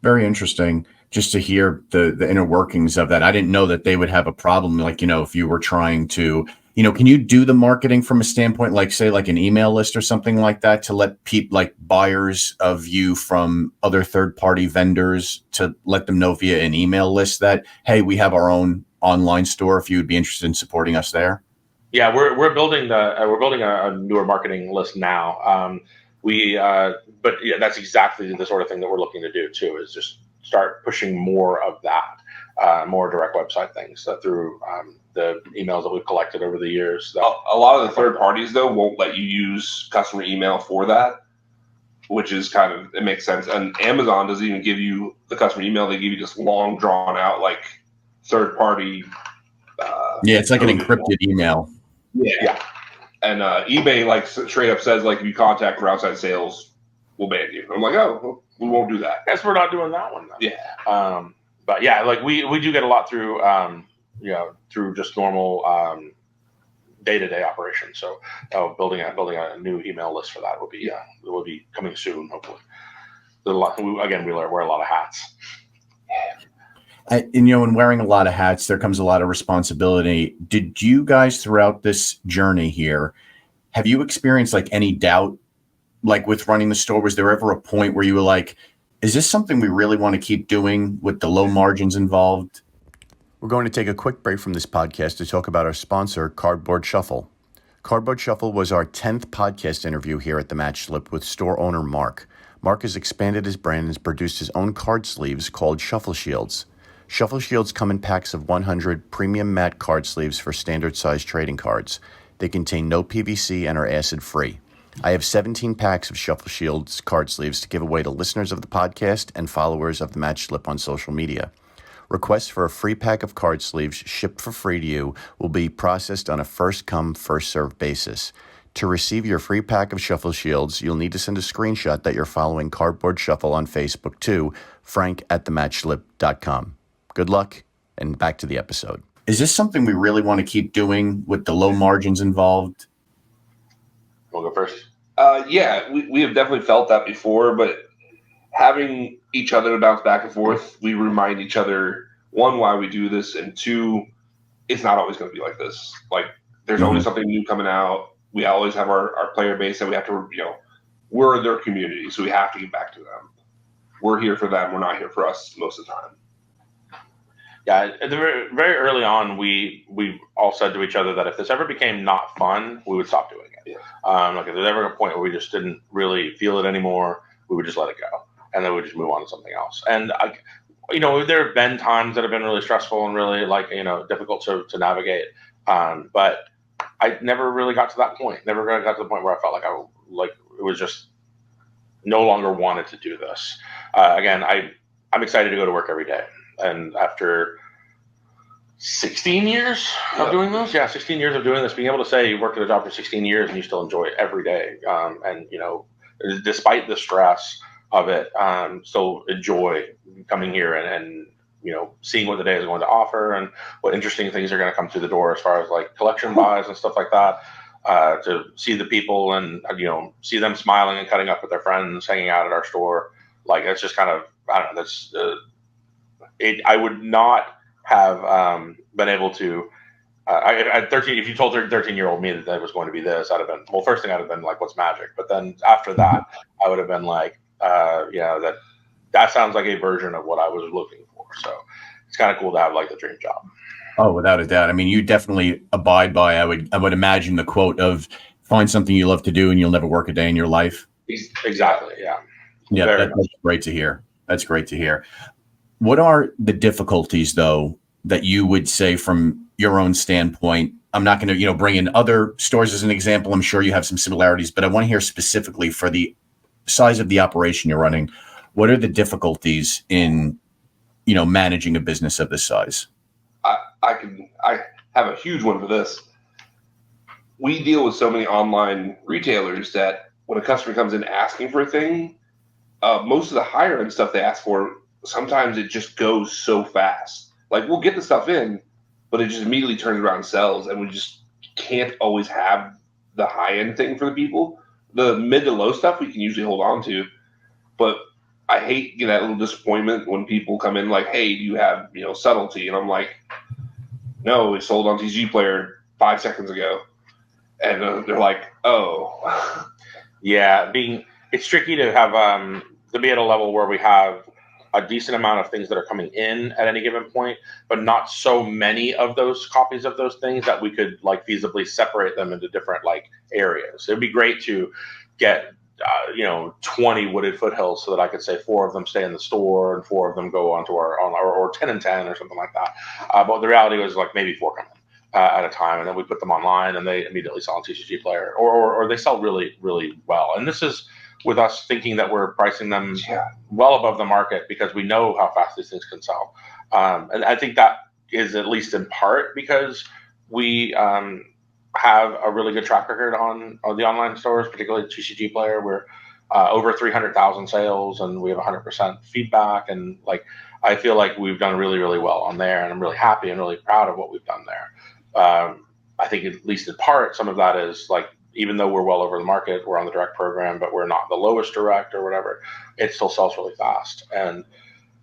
Very interesting. Just to hear the inner workings of that. I didn't know that they would have a problem. If you were trying to, can you do the marketing from a standpoint, say an email list or something like that, to let people, buyers of you from other third-party vendors, to let them know via an email list that, hey, we have our own online store, if you would be interested in supporting us there? Yeah, we're building a newer marketing list now. But yeah, that's exactly the sort of thing that we're looking to do too, is just start pushing more of that, more direct website things through the emails that we've collected over the years. A lot of the third parties, though, won't let you use customer email for that, which is it makes sense. And Amazon doesn't even give you the customer email. They give you just long, drawn out, third party. It's like an encrypted email. Yeah. And eBay straight up says if you contact for outside sales, we'll ban you. I'm like, oh, we won't do that. Guess we're not doing that one then. Yeah. But yeah, we do get a lot through through just normal day-to-day operations. So building a new email list for that will be coming soon, hopefully. Again, we wear a lot of hats. And in wearing a lot of hats, there comes a lot of responsibility. Did you guys, throughout this journey here, have you experienced any doubt, with running the store? Was there ever a point where you were like, is this something we really want to keep doing with the low margins involved? We're going to take a quick break from this podcast to talk about our sponsor, Cardboard Shuffle. Cardboard Shuffle was our 10th podcast interview here at the Match Slip with store owner Mark. Mark has expanded his brand and has produced his own card sleeves called Shuffle Shields. Shuffle Shields come in packs of 100 premium matte card sleeves for standard size trading cards. They contain no PVC and are acid free. I have 17 packs of Shuffle Shields card sleeves to give away to listeners of the podcast and followers of the Match Slip on social media. Requests for a free pack of card sleeves shipped for free to you will be processed on a first-come, first-served basis. To receive your free pack of Shuffle Shields, you'll need to send a screenshot that you're following Cardboard Shuffle on Facebook to frank@thematchslip.com. Good luck, and back to the episode. Is this something we really want to keep doing with the low margins involved? We'll go first. Yeah, we have definitely felt that before, but having each other to bounce back and forth, we remind each other, one, why we do this, and two, it's not always going to be like this. There's always something new coming out. We always have our player base that we have to, we're their community, so we have to get back to them. We're here for them. We're not here for us most of the time. Yeah, at the very early on, we all said to each other that if this ever became not fun, we would stop doing it. Yeah. Like if there's ever a point where we just didn't really feel it anymore, we would just let it go, and then we'd just move on to something else. And there have been times that have been really stressful and really difficult to navigate. But I never really got to that point. Never really got to the point where I felt like it was just no longer wanted to do this. Again, I'm excited to go to work every day. And after 16 years of doing this, 16 years of doing this, being able to say you worked at a job for 16 years and you still enjoy it every day. And despite the stress of it, still enjoy coming here and seeing what the day is going to offer and what interesting things are going to come through the door as far as like collection buys and stuff like that. To see the people and see them smiling and cutting up with their friends, hanging out at our store, like that's just kind of, I don't know. That's I would not have been able to. At 13, if you told 13-year-old me that that was going to be this, I'd have been, well, first thing I'd have been like, what's magic? But then after that, I would have been like, that sounds like a version of what I was looking for. So it's kind of cool to have like the dream job. Oh, without a doubt. I mean, you definitely abide by, I would imagine, the quote of find something you love to do and you'll never work a day in your life. Exactly. Yeah. Yeah. That's great to hear. That's great to hear. What are the difficulties, though, that you would say from your own standpoint? I'm not going to, bring in other stores as an example. I'm sure you have some similarities, but I want to hear specifically for the size of the operation you're running. What are the difficulties in, managing a business of this size? I have a huge one for this. We deal with so many online retailers that when a customer comes in asking for a thing, most of the higher end stuff they ask for, sometimes it just goes so fast. Like we'll get the stuff in, but it just immediately turns around and sells, and we just can't always have the high end thing for the people. The mid to low stuff we can usually hold on to, but I hate that little disappointment when people come in like, "Hey, do you have subtlety?" And I'm like, "No, we sold on TCG Player 5 seconds ago," and they're like, "Oh." Yeah, it's tricky to have to be at a level where we have a decent amount of things that are coming in at any given point, but not so many of those copies of those things that we could like feasibly separate them into different like areas. It'd be great to get 20 Wooded Foothills so that I could say 4 of them stay in the store and 4 of them go onto our or 10 and 10 or something like that. But the reality was like maybe 4 come in at a time, and then we put them online and they immediately sell on TCG Player or they sell really, really well. And this is with us thinking that we're pricing them well above the market because we know how fast these things can sell. And I think that is at least in part because we have a really good track record on the online stores, particularly TCG Player. We're over 300,000 sales and we have 100% feedback. And like, I feel like we've done really, really well on there, and I'm really happy and really proud of what we've done there. I think at least in part, some of that is like, even though we're well over the market, we're on the direct program, but we're not the lowest direct or whatever, it still sells really fast. But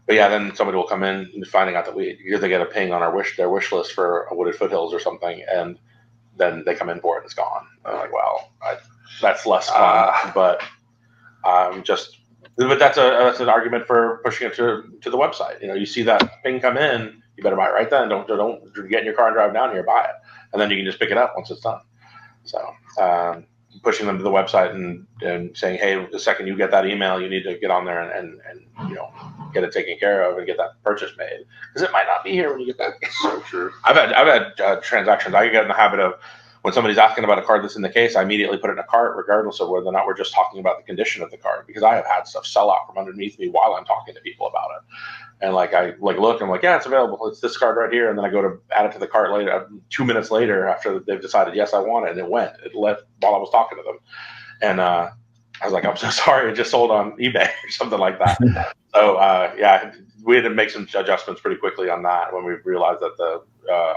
then somebody will come in and finding out that they get a ping on their wish list for a Wooded Foothills or something, and then they come in for it and it's gone. I'm like, well, that's less fun, but that's an argument for pushing it to the website. You see that ping come in, you better buy it right then. Don't get in your car and drive down here, buy it, and then you can just pick it up once it's done. So pushing them to the website and saying, hey, the second you get that email, you need to get on there and get it taken care of and get that purchase made, because it might not be here when you get that. So true. I've had transactions. I get in the habit of when somebody's asking about a card that's in the case, I immediately put it in a cart, regardless of whether or not we're just talking about the condition of the card, because I have had stuff sell out from underneath me while I'm talking to people about it. And like I look, I'm like, yeah, it's available. It's this card right here. And then I go to add it to the cart later, 2 minutes later, after they've decided, yes, I want it. And it left while I was talking to them. And I was like, I'm so sorry, it just sold on eBay or something like that. So we had to make some adjustments pretty quickly on that when we realized that the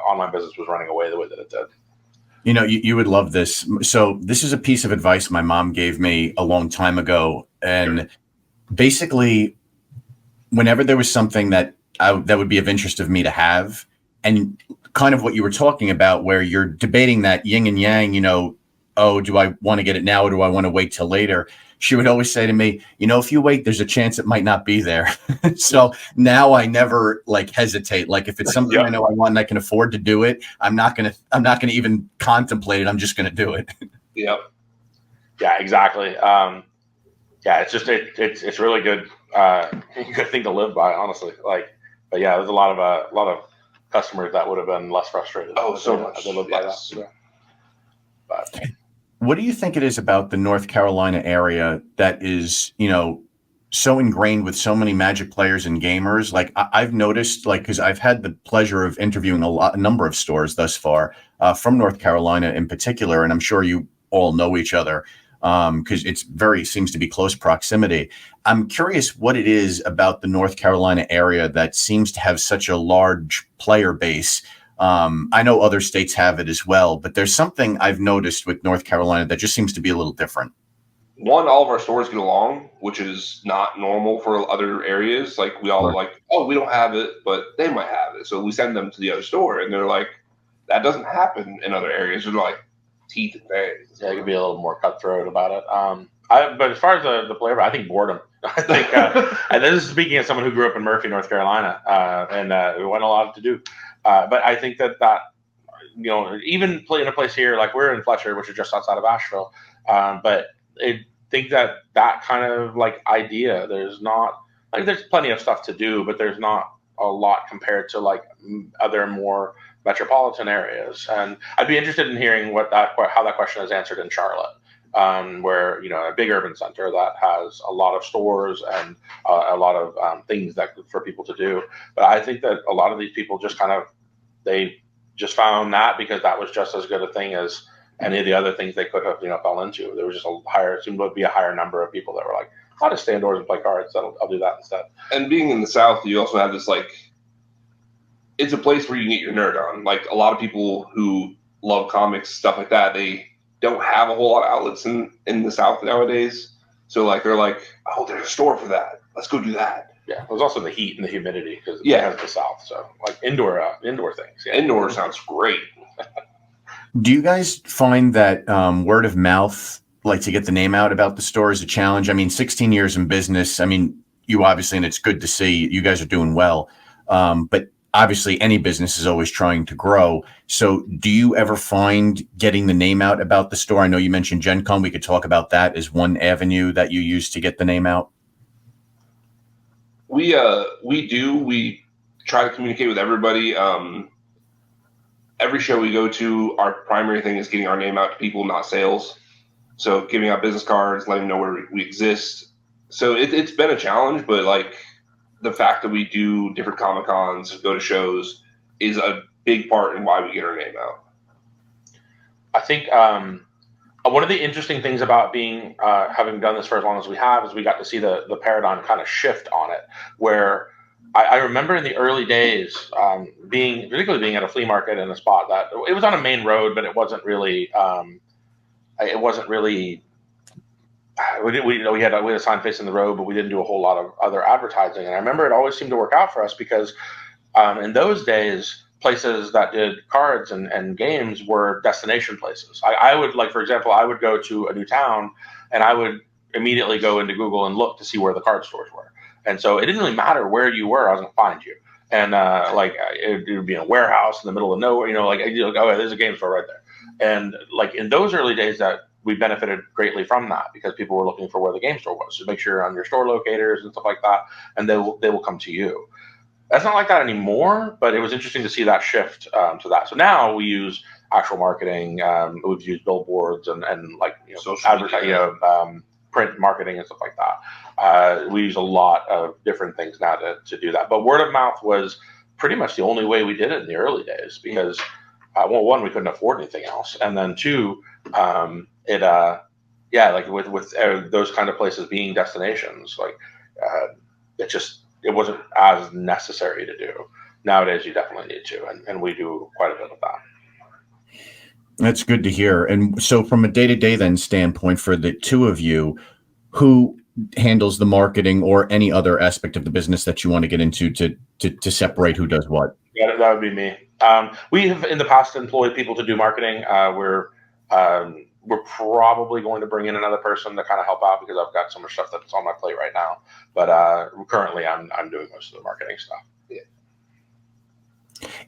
online business was running away the way that it did. You would love this. So this is a piece of advice my mom gave me a long time ago. And basically, whenever there was something that would be of interest of me to have, and kind of what you were talking about, where you're debating that yin and yang, oh, do I want to get it now or do I want to wait till later? She would always say to me, if you wait, there's a chance it might not be there. So now I never like hesitate. Like if it's something I know I want and I can afford to do it, I'm not gonna even contemplate it. I'm just gonna do it. Yep. Yeah, exactly. It's just it's really good good thing to live by, honestly. Like, but yeah, there's a lot of customers that would have been less frustrated. Oh, so much. They live by that. Yeah. But what do you think it is about the North Carolina area that is, so ingrained with so many Magic players and gamers? Like I've noticed, like, because I've had the pleasure of interviewing a number of stores thus far from North Carolina in particular, and I'm sure you all know each other because seems to be close proximity. I'm curious what it is about the North Carolina area that seems to have such a large player base. I know other states have it as well, but there's something I've noticed with North Carolina that just seems to be a little different. One, all of our stores get along, which is not normal for other areas. Like we all like, oh, we don't have it, but they might have it. So we send them to the other store and they're like, that doesn't happen in other areas. They're like teeth and fangs. Yeah, it could be a little more cutthroat about it. But as far as the flavor, I think boredom. I think, and this is speaking as someone who grew up in Murphy, North Carolina, and we went a lot to do. But I think that even in a place here, like we're in Fletcher, which is just outside of Asheville, but I think that kind of like idea, there's plenty of stuff to do, but there's not a lot compared to like other more metropolitan areas. And I'd be interested in hearing how that question is answered in Charlotte, where a big urban center that has a lot of stores and a lot of things for people to do. But I think that a lot of these people just they just found that because that was just as good a thing as any of the other things they could have fell into. There was just seemed to be a higher number of people that were like, I'll just stay indoors and play cards. I'll do that instead. And being in the South, you also have this it's a place where you can get your nerd on. Like a lot of people who love comics, stuff like that, they don't have a whole lot of outlets in the South nowadays. So they're like, oh, there's a store for that. Let's go do that. Yeah, there's also the heat and the humidity because it's the South. So like indoor things. Yeah. Indoor sounds great. Do you guys find that word of mouth, like to get the name out about the store, is a challenge? I mean, 16 years in business. I mean, you obviously, and it's good to see you guys are doing well. But obviously, any business is always trying to grow. So do you ever find getting the name out about the store? I know you mentioned Gen Con. We could talk about that as one avenue that you use to get the name out. We do. We try to communicate with everybody. Every show we go to, our primary thing is getting our name out to people, not sales. So giving out business cards, letting them know where we exist. So it's been a challenge, but the fact that we do different Comic-Cons, go to shows, is a big part in why we get our name out. I think one of the interesting things about having done this for as long as we have is we got to see the paradigm kind of shift on it, where I remember in the early days particularly being at a flea market in a spot that it was on a main road, but it wasn't really we had a sign facing the road, but we didn't do a whole lot of other advertising. And I remember it always seemed to work out for us because in those days, places that did cards and games were destination places. I would, for example, I would go to a new town and I would immediately go into Google and look to see where the card stores were. And so it didn't really matter where you were, I was going to find you. And it would be in a warehouse in the middle of nowhere, oh, there's a game store right there. And in those early days that we benefited greatly from that because people were looking for where the game store was. So make sure you're on your store locators and stuff like that, and they will come to you. That's not like that anymore, but it was interesting to see that shift to that. So now we use actual marketing. We've used billboards and social advertising, print marketing and stuff like that. We use a lot of different things now to do that. But word of mouth was pretty much the only way we did it in the early days because, one, we couldn't afford anything else, and then two, with those kind of places being destinations, it wasn't as necessary to do. Nowadays, you definitely need to, and we do quite a bit of that. That's good to hear. And so from a day-to-day then standpoint for the two of you, who handles the marketing or any other aspect of the business that you want to get into to separate who does what? Yeah, that would be me. We have in the past employed people to do marketing. We're we're probably going to bring in another person to kind of help out because I've got so much stuff that's on my plate right now. But currently, I'm doing most of the marketing stuff.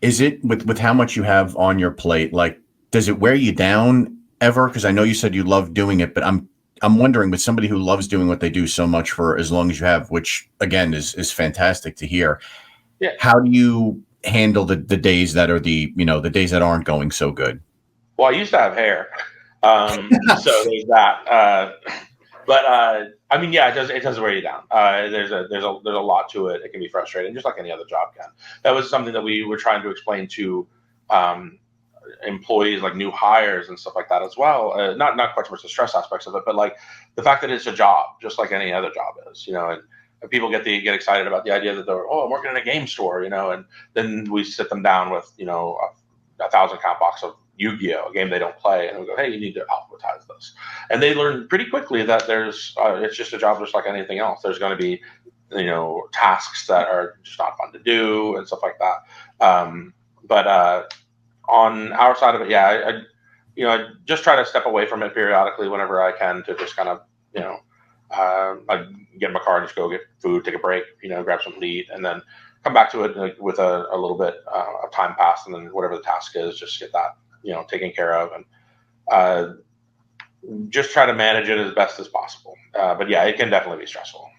Is it with how much you have on your plate? Like, does it wear you down ever? Because I know you said you love doing it, but I'm wondering, with somebody who loves doing what they do so much for as long as you have, which again is fantastic to hear. Yeah. How do you handle the days that are the days that aren't going so good? Well, I used to have hair, so there's that. But I mean, yeah, it does wear you down. There's a lot to it. It can be frustrating, just like any other job can. That was something that we were trying to explain to employees, like new hires and stuff like that as well. Not quite so much the stress aspects of it, but like the fact that it's a job, just like any other job is. And people get excited about the idea that I'm working in a game store, and then we sit them down with a 1,000-count box of Yu-Gi-Oh, a game they don't play, and we go, hey, you need to alphabetize this. And they learn pretty quickly that it's just a job just like anything else. There's going to be tasks that are just not fun to do and stuff like that. But on our side of it, yeah, I just try to step away from it periodically whenever I can to just kind of I get in my car and just go get food, take a break, grab something to eat, and then come back to it with a little bit of time passed, and then whatever the task is, just get that taken care of, and just try to manage it as best as possible. But yeah, it can definitely be stressful.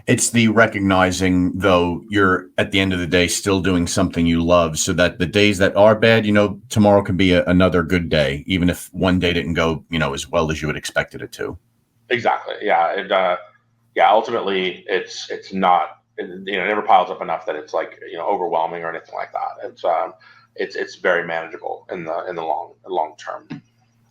It's the recognizing, though, you're at the end of the day still doing something you love, so that the days that are bad, tomorrow can be another good day, even if one day didn't go, as well as you had expected it to. Exactly. Yeah. Ultimately, it's not. It never piles up enough that it's like overwhelming or anything like that. It's very manageable in the long term.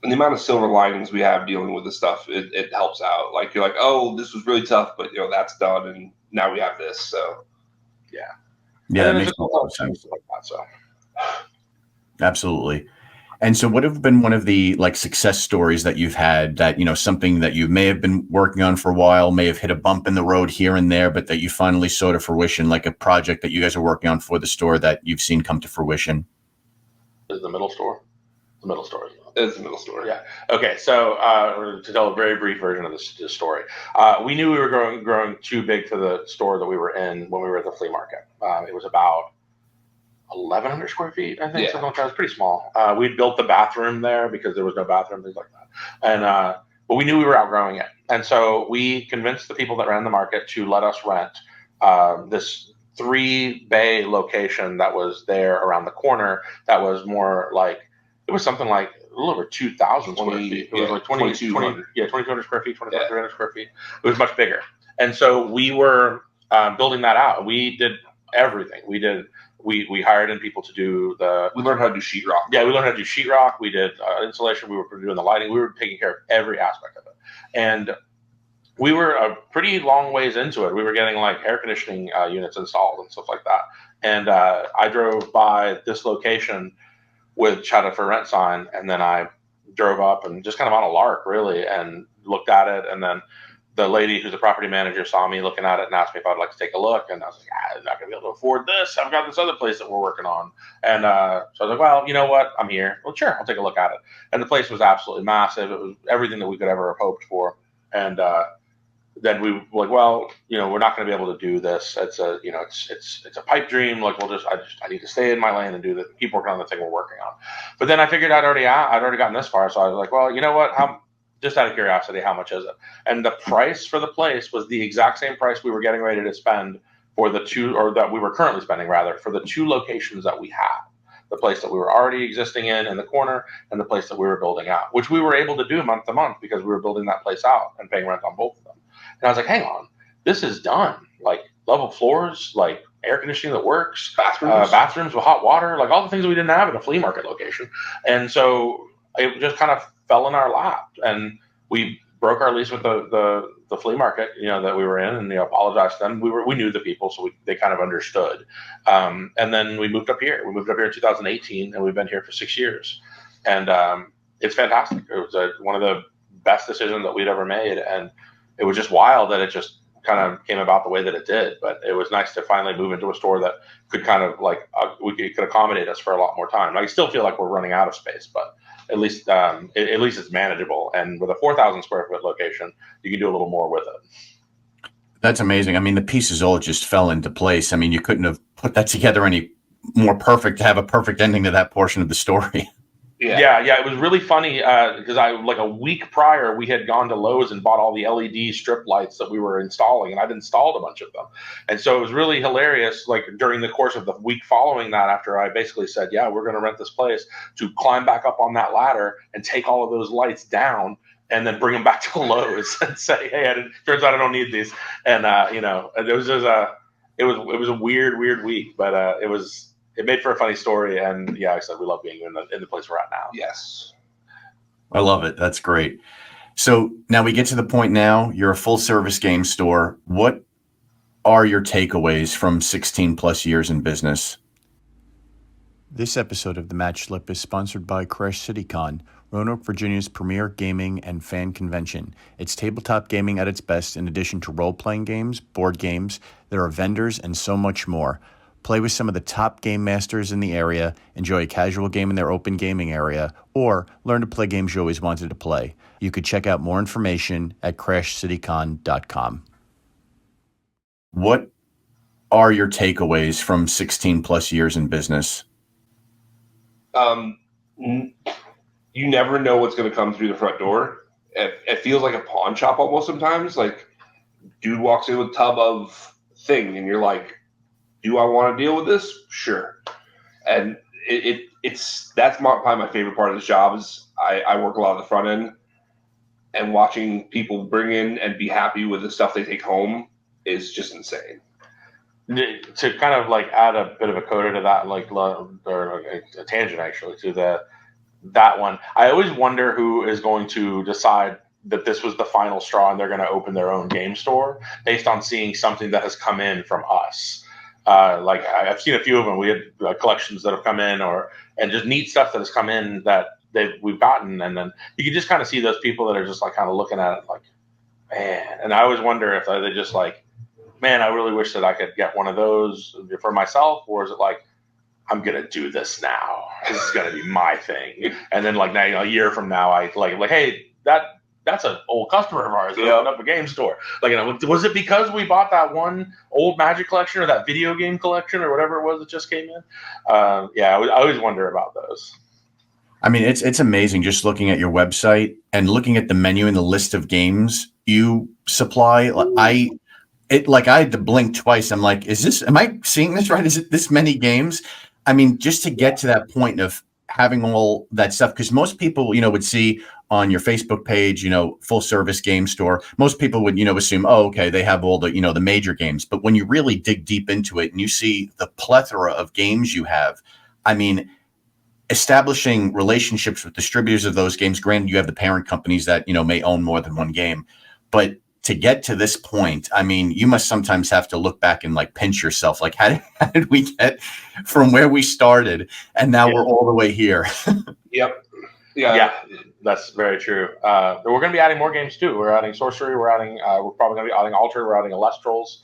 And the amount of silver linings we have dealing with this stuff, it helps out. Like, you're like, oh, this was really tough, but that's done, and now we have this. So yeah, that makes a lot of sense. Like that, so absolutely. And so, what have been one of the success stories that you've had that something that you may have been working on for a while, may have hit a bump in the road here and there, but that you finally saw to fruition, like a project that you guys are working on for the store that you've seen come to fruition? Is the middle store? The middle store. It's the middle store. Yeah. Okay. So to tell a very brief version of this story, we knew we were growing too big for the store that we were in when we were at the flea market. It was about 1,100 square feet, I think. Yeah. Something like that. It was pretty small. We'd built the bathroom there because there was no bathroom, things like that. And but we knew we were outgrowing it, and so we convinced the people that ran the market to let us rent this 3-bay location that was there around the corner. That was more like, it was something like a little over 2,000 square feet. It was like 2,200 square feet, 2,500 square feet. It was much bigger. And so we were building that out. We did everything. We hired in people to do we learned how to do sheetrock. Yeah, we learned how to do sheetrock. We did insulation. We were doing the lighting. We were taking care of every aspect of it. And we were a pretty long ways into it. We were getting air conditioning units installed and stuff like that. And I drove by this location with Chat Up for Rent sign, and then I drove up and just kind of on a lark, really, and looked at it. And then the lady who's the property manager saw me looking at it and asked me if I'd like to take a look. And I was like, I'm not going to be able to afford this. I've got this other place that we're working on. And so I was like, well, you know what? I'm here. Well, sure, I'll take a look at it. And the place was absolutely massive. It was everything that we could ever have hoped for. And then we were like, well, we're not going to be able to do this. It's a, it's a pipe dream. Like, I need to stay in my lane and keep working on the thing we're working on. But then I figured I'd already gotten this far. So I was like, well, you know what? Just out of curiosity, how much is it? And the price for the place was the exact same price we were getting ready to spend for the two, or that we were currently spending rather, for the 2 locations that we had. The place that we were already existing in the corner, and the place that we were building out, which we were able to do month to month because we were building that place out and paying rent on both of them. And I was like, hang on, this is done. Level floors, air conditioning that works, bathrooms with hot water, all the things that we didn't have in a flea market location. And so it just kind of fell in our lap, and we broke our lease with the flea market, that we were in, and apologized to them. We knew the people, so they kind of understood. And then we moved up here. We moved up here in 2018, and we've been here for 6 years. And it's fantastic. It was one of the best decisions that we'd ever made, and it was just wild that it just kind of came about the way that it did. But it was nice to finally move into a store that could kind of could accommodate us for a lot more time. I still feel like we're running out of space, but at least it's manageable. And with a 4,000 square foot location, you can do a little more with it. That's amazing. I mean, the pieces all just fell into place. I mean, you couldn't have put that together any more perfect to have a perfect ending to that portion of the story. Yeah. It was really funny because like a week prior, we had gone to Lowe's and bought all the LED strip lights that we were installing, and I'd installed a bunch of them. And so it was really hilarious, like during the course of the week following that, after I basically said, yeah, we're going to rent this place, to climb back up on that ladder and take all of those lights down and then bring them back to Lowe's and say, hey, turns out I don't need these. And, it was just it was a weird week, but it made for a funny story, and yeah, like I said, we love being in the place we're at now. Yes. I love it. That's great. So now we get to the point now, you're a full service game store. What are your takeaways from 16 plus years in business? This episode of The Match Slip is sponsored by Crash CityCon, Roanoke, Virginia's premier gaming and fan convention. It's tabletop gaming at its best, in addition to role-playing games, board games. There are vendors and so much more. Play with some of the top game masters in the area, enjoy a casual game in their open gaming area, or learn to play games you always wanted to play. You could check out more information at crashcitycon.com. What are your takeaways from 16 plus years in business? You never know what's going to come through the front door. It feels like a pawn shop almost sometimes. Like, dude walks in with a tub of thing, and you're like, do I want to deal with this? Sure. And that's probably my favorite part of this job is I work a lot of the front end, and watching people bring in and be happy with the stuff they take home is just insane. To kind of like add a bit of a coda to that, or a tangent actually to that one, I always wonder who is going to decide that this was the final straw and they're going to open their own game store based on seeing something that has come in from us. Like I've seen a few of them. We had collections that have come in, and just neat stuff that has come in that we've gotten, and then you can just kind of see those people that are just like kind of looking at it like, man. And I always wonder if they just like, man, I really wish that I could get one of those for myself, or is it like, I'm gonna do this now. This is gonna be my thing, and then like now a year from now, I like hey, that's an old customer of ours that opened up a game store. Like, was it because we bought that one old Magic collection or that video game collection or whatever it was that just came in? I always wonder about those. I mean, it's amazing just looking at your website and looking at the menu and the list of games you supply. I had to blink twice. I'm like, am I seeing this right? Is it this many games? I mean, just to get to that point of having all that stuff, because most people, would see on your Facebook page, full service game store, most people would, assume, oh, okay, they have all the, the major games. But when you really dig deep into it and you see the plethora of games you have, I mean, establishing relationships with distributors of those games, granted, you have the parent companies that, may own more than one game, but to get to this point, I mean, you must sometimes have to look back and like pinch yourself. Like, how did we get from where we started and now we're all the way here? Yep. Yeah, that's very true. We're going to be adding more games too. We're adding Sorcery. We're probably going to be adding Altar. We're adding Alestrals.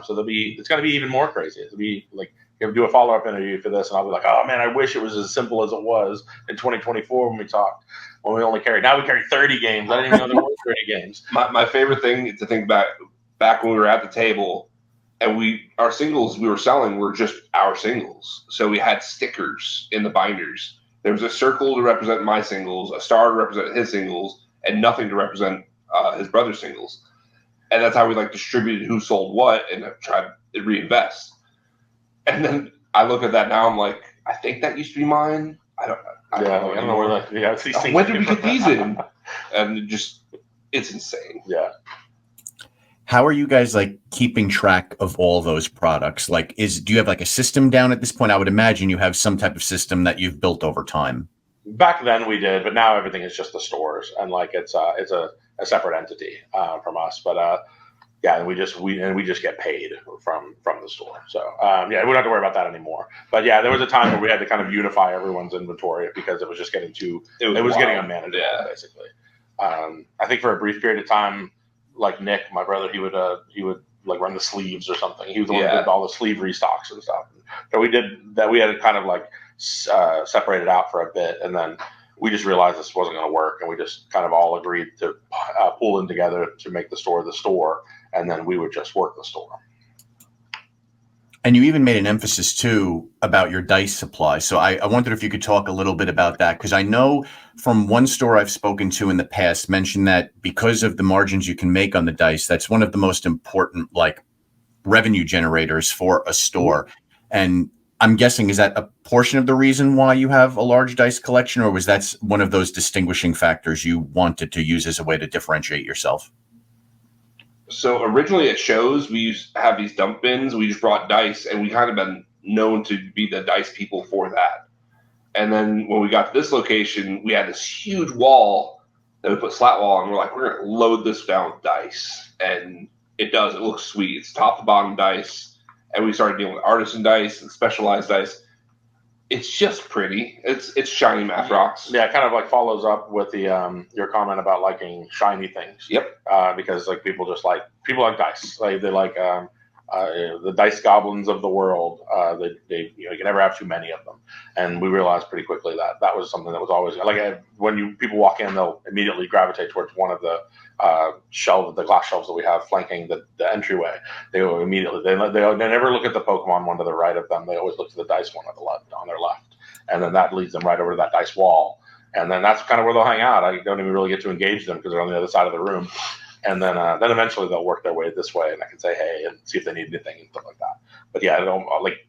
So it's going to be even more crazy. It'll be like, you do a follow-up interview for this, and I'll be like, oh man, I wish it was as simple as it was in 2024 when we talked. When we only carried, now we carry 30 games. I didn't even know there were 30 games. My favorite thing to think back when we were at the table, and our singles we were selling were just our singles. So we had stickers in the binders. There was a circle to represent my singles, a star to represent his singles, and nothing to represent his brother's singles. And that's how we like distributed who sold what and tried to reinvest. And then I look at that now, I'm like, I think that used to be mine. I don't know where that. Yeah, these things. When did we get these in? And it's insane. Yeah. How are you guys like keeping track of all those products? Like, do you have like a system down at this point? I would imagine you have some type of system that you've built over time. Back then we did, but now everything is just the stores, and like it's a separate entity from us. But yeah, we just get paid from the store. So we don't have to worry about that anymore. But yeah, there was a time where we had to kind of unify everyone's inventory because it was just getting getting unmanageable, basically. I think for a brief period of time, like Nick, my brother, he would like run the sleeves or something. He was the one who did all the sleeve restocks and stuff. So we had to kind of like separate it out for a bit, and then we just realized this wasn't going to work, and we just kind of all agreed to pool in together to make the store, and then we would just work the store. And you even made an emphasis too about your dice supply. So I wondered if you could talk a little bit about that, because I know from one store I've spoken to in the past mentioned that because of the margins you can make on the dice, that's one of the most important like revenue generators for a store. And I'm guessing, is that a portion of the reason why you have a large dice collection, or was that one of those distinguishing factors you wanted to use as a way to differentiate yourself? So originally at shows, we used to have these dump bins. We just brought dice, and we kind of been known to be the dice people for that. And then when we got to this location, we had this huge wall that we put slat wall on. We're like, we're going to load this down with dice. And it does. It looks sweet. It's top to bottom dice. And we started dealing with artisan dice and specialized dice. It's just pretty. It's shiny math rocks. Yeah, it kind of like follows up with the your comment about liking shiny things. Yep. Because like people like dice. Like they like the dice goblins of the world. They you can never have too many of them. And we realized pretty quickly that was something that was always like when people walk in, they'll immediately gravitate towards one of the the glass shelves that we have flanking the entryway. They will immediately they never look at the Pokemon one to the right of them. They always look to the dice one on their left, and then that leads them right over to that dice wall. And then that's kind of where they'll hang out. I don't even really get to engage them because they're on the other side of the room. And then eventually they'll work their way this way, and I can say hey and see if they need anything and stuff like that. But yeah,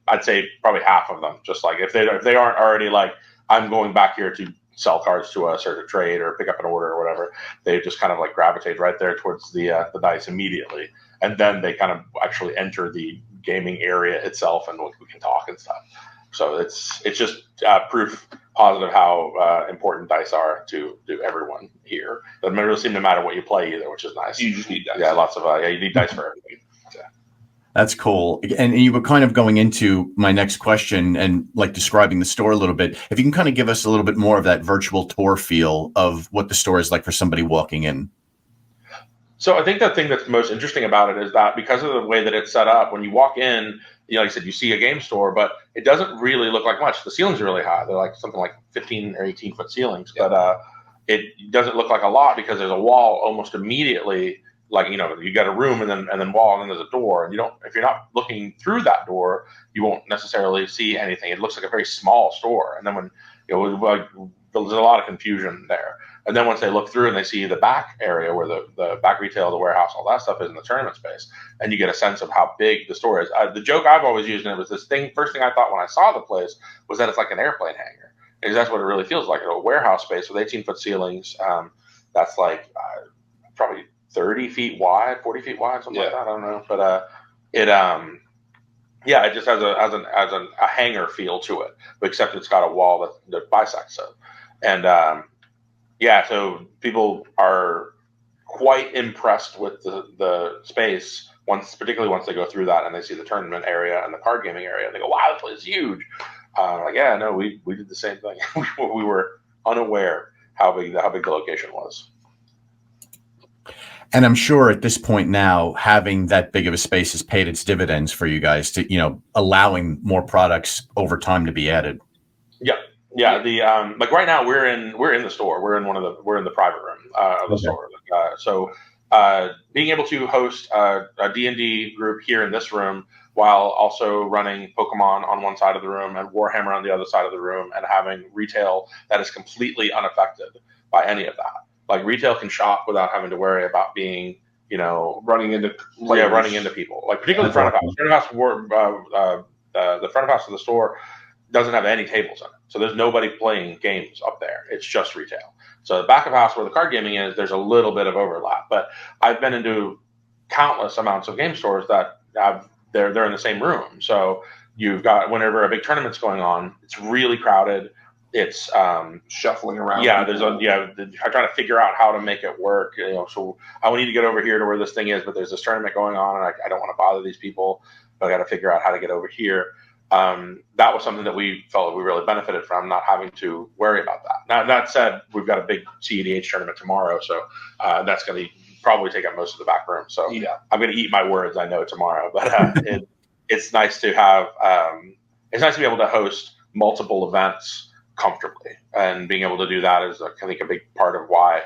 I'd say probably half of them, just like if they aren't already like I'm going back here to sell cards to us or to trade or pick up an order or whatever, they just kind of like gravitate right there towards the dice immediately, and then they kind of actually enter the gaming area itself, and we can talk and stuff. So it's just proof positive how important dice are to everyone here. It doesn't really seem to matter what you play either, which is nice. You just need dice. Yeah, lots of you need dice for everything. Yeah. That's cool. And you were kind of going into my next question and like describing the store a little bit. If you can kind of give us a little bit more of that virtual tour feel of what the store is like for somebody walking in. So I think the thing that's most interesting about it is that because of the way that it's set up, when you walk in, like I said, you see a game store, but it doesn't really look like much. The ceilings are really high. They're like something like 15 or 18 foot ceilings, but it doesn't look like a lot because there's a wall almost immediately. Like, you got a room and then wall, and then there's a door, and if you're not looking through that door, you won't necessarily see anything. It looks like a very small store. And then when, there's a lot of confusion there. And then once they look through and they see the back area where the back retail, the warehouse, all that stuff is in the tournament space, and you get a sense of how big the store is. The joke I've always used in it was this thing. First thing I thought when I saw the place was that it's like an airplane hangar, because that's what it really feels like. A warehouse space with 18-foot ceilings. That's like probably 30 feet wide, 40 feet wide, something like that. I don't know, but it just has a hangar feel to it, except it's got a wall that bisects it, and so people are quite impressed with the space particularly once they go through that and they see the tournament area and the card gaming area, and they go, "Wow, this place is huge." We did the same thing. We were unaware how big the location was. And I'm sure at this point now, having that big of a space has paid its dividends for you guys to, allowing more products over time to be added. Yeah. The like right now we're in the store. We're in the private room of the store. So being able to host a D&D group here in this room while also running Pokemon on one side of the room and Warhammer on the other side of the room, and having retail that is completely unaffected by any of that. Like retail can shop without having to worry about being, running into people. Like particularly the front of house. The front of house of the store doesn't have any tables in it, so there's nobody playing games up there. It's just retail. So the back of house where the card gaming is, there's a little bit of overlap. But I've been into countless amounts of game stores that they're in the same room. So you've got, whenever a big tournament's going on, it's really crowded. It's shuffling around. Yeah, I'm trying to figure out how to make it work. So I need to get over here to where this thing is, but there's this tournament going on, and I don't want to bother these people, but I got to figure out how to get over here. That was something that we felt we really benefited from, not having to worry about that. Now, that said, we've got a big CEDH tournament tomorrow, so that's going to probably take up most of the back room. So yeah, I'm going to eat my words, I know, tomorrow. But it's nice to have. It's nice to be able to host multiple events comfortably. And being able to do that is, I think, a big part of why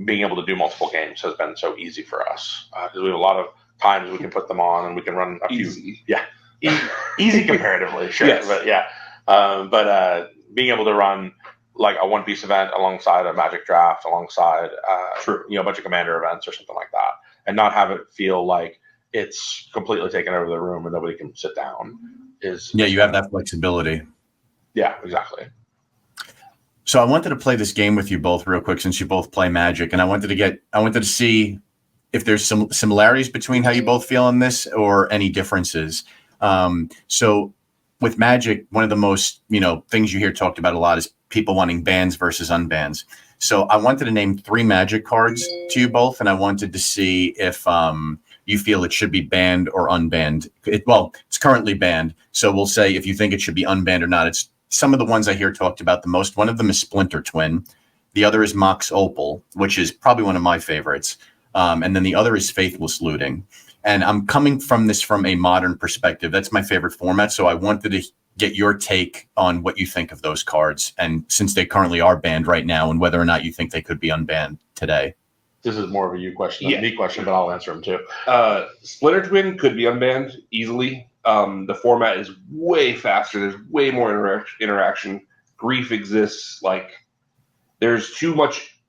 being able to do multiple games has been so easy for us. Because we have a lot of times we can put them on and we can run a few. Easy. Yeah. Easy comparatively, sure. Yes. But yeah. But being able to run like a One Piece event alongside a Magic draft, alongside True. a bunch of Commander events or something like that, and not have it feel like it's completely taken over the room and nobody can sit down is you have that flexibility. Yeah, exactly. So I wanted to play this game with you both real quick since you both play Magic, and I wanted to see if there's some similarities between how you both feel on this or any differences. So with Magic, one of the most, things you hear talked about a lot is people wanting bans versus unbans. So I wanted to name 3 Magic cards to you both, and I wanted to see if you feel it should be banned or unbanned. It's currently banned, so we'll say if you think it should be unbanned or not. It's some of the ones I hear talked about the most. One of them is Splinter Twin. The other is Mox Opal, which is probably one of my favorites. And then the other is Faithless Looting. And I'm coming from this from a modern perspective. That's my favorite format. So I wanted to get your take on what you think of those cards. And since they currently are banned right now, and whether or not you think they could be unbanned today. This is more of a you question than a me question, but I'll answer them too. Splinter Twin could be unbanned easily. The format is way faster. There's way more interaction. Grief exists. Like, there's too much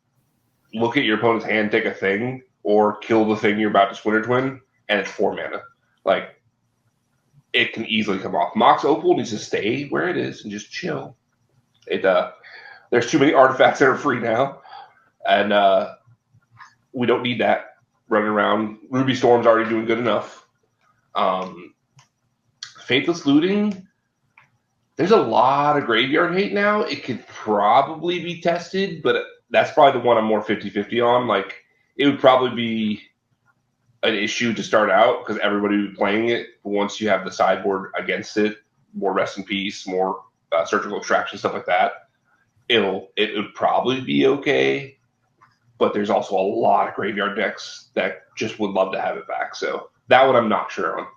look at your opponent's hand, take a thing, or kill the thing you're about to Splinter Twin, and it's 4 mana. Like, it can easily come off. Mox Opal needs to stay where it is and just chill. There's too many artifacts that are free now, and we don't need that running around. Ruby Storm's already doing good enough. Faithless Looting, there's a lot of graveyard hate now. It could probably be tested, but that's probably the one I'm more 50-50 on. Like, it would probably be an issue to start out because everybody would be playing it. But once you have the sideboard against it, more Rest in Peace, more Surgical Extraction, stuff like that, it would probably be okay. But there's also a lot of graveyard decks that just would love to have it back. So that one I'm not sure on.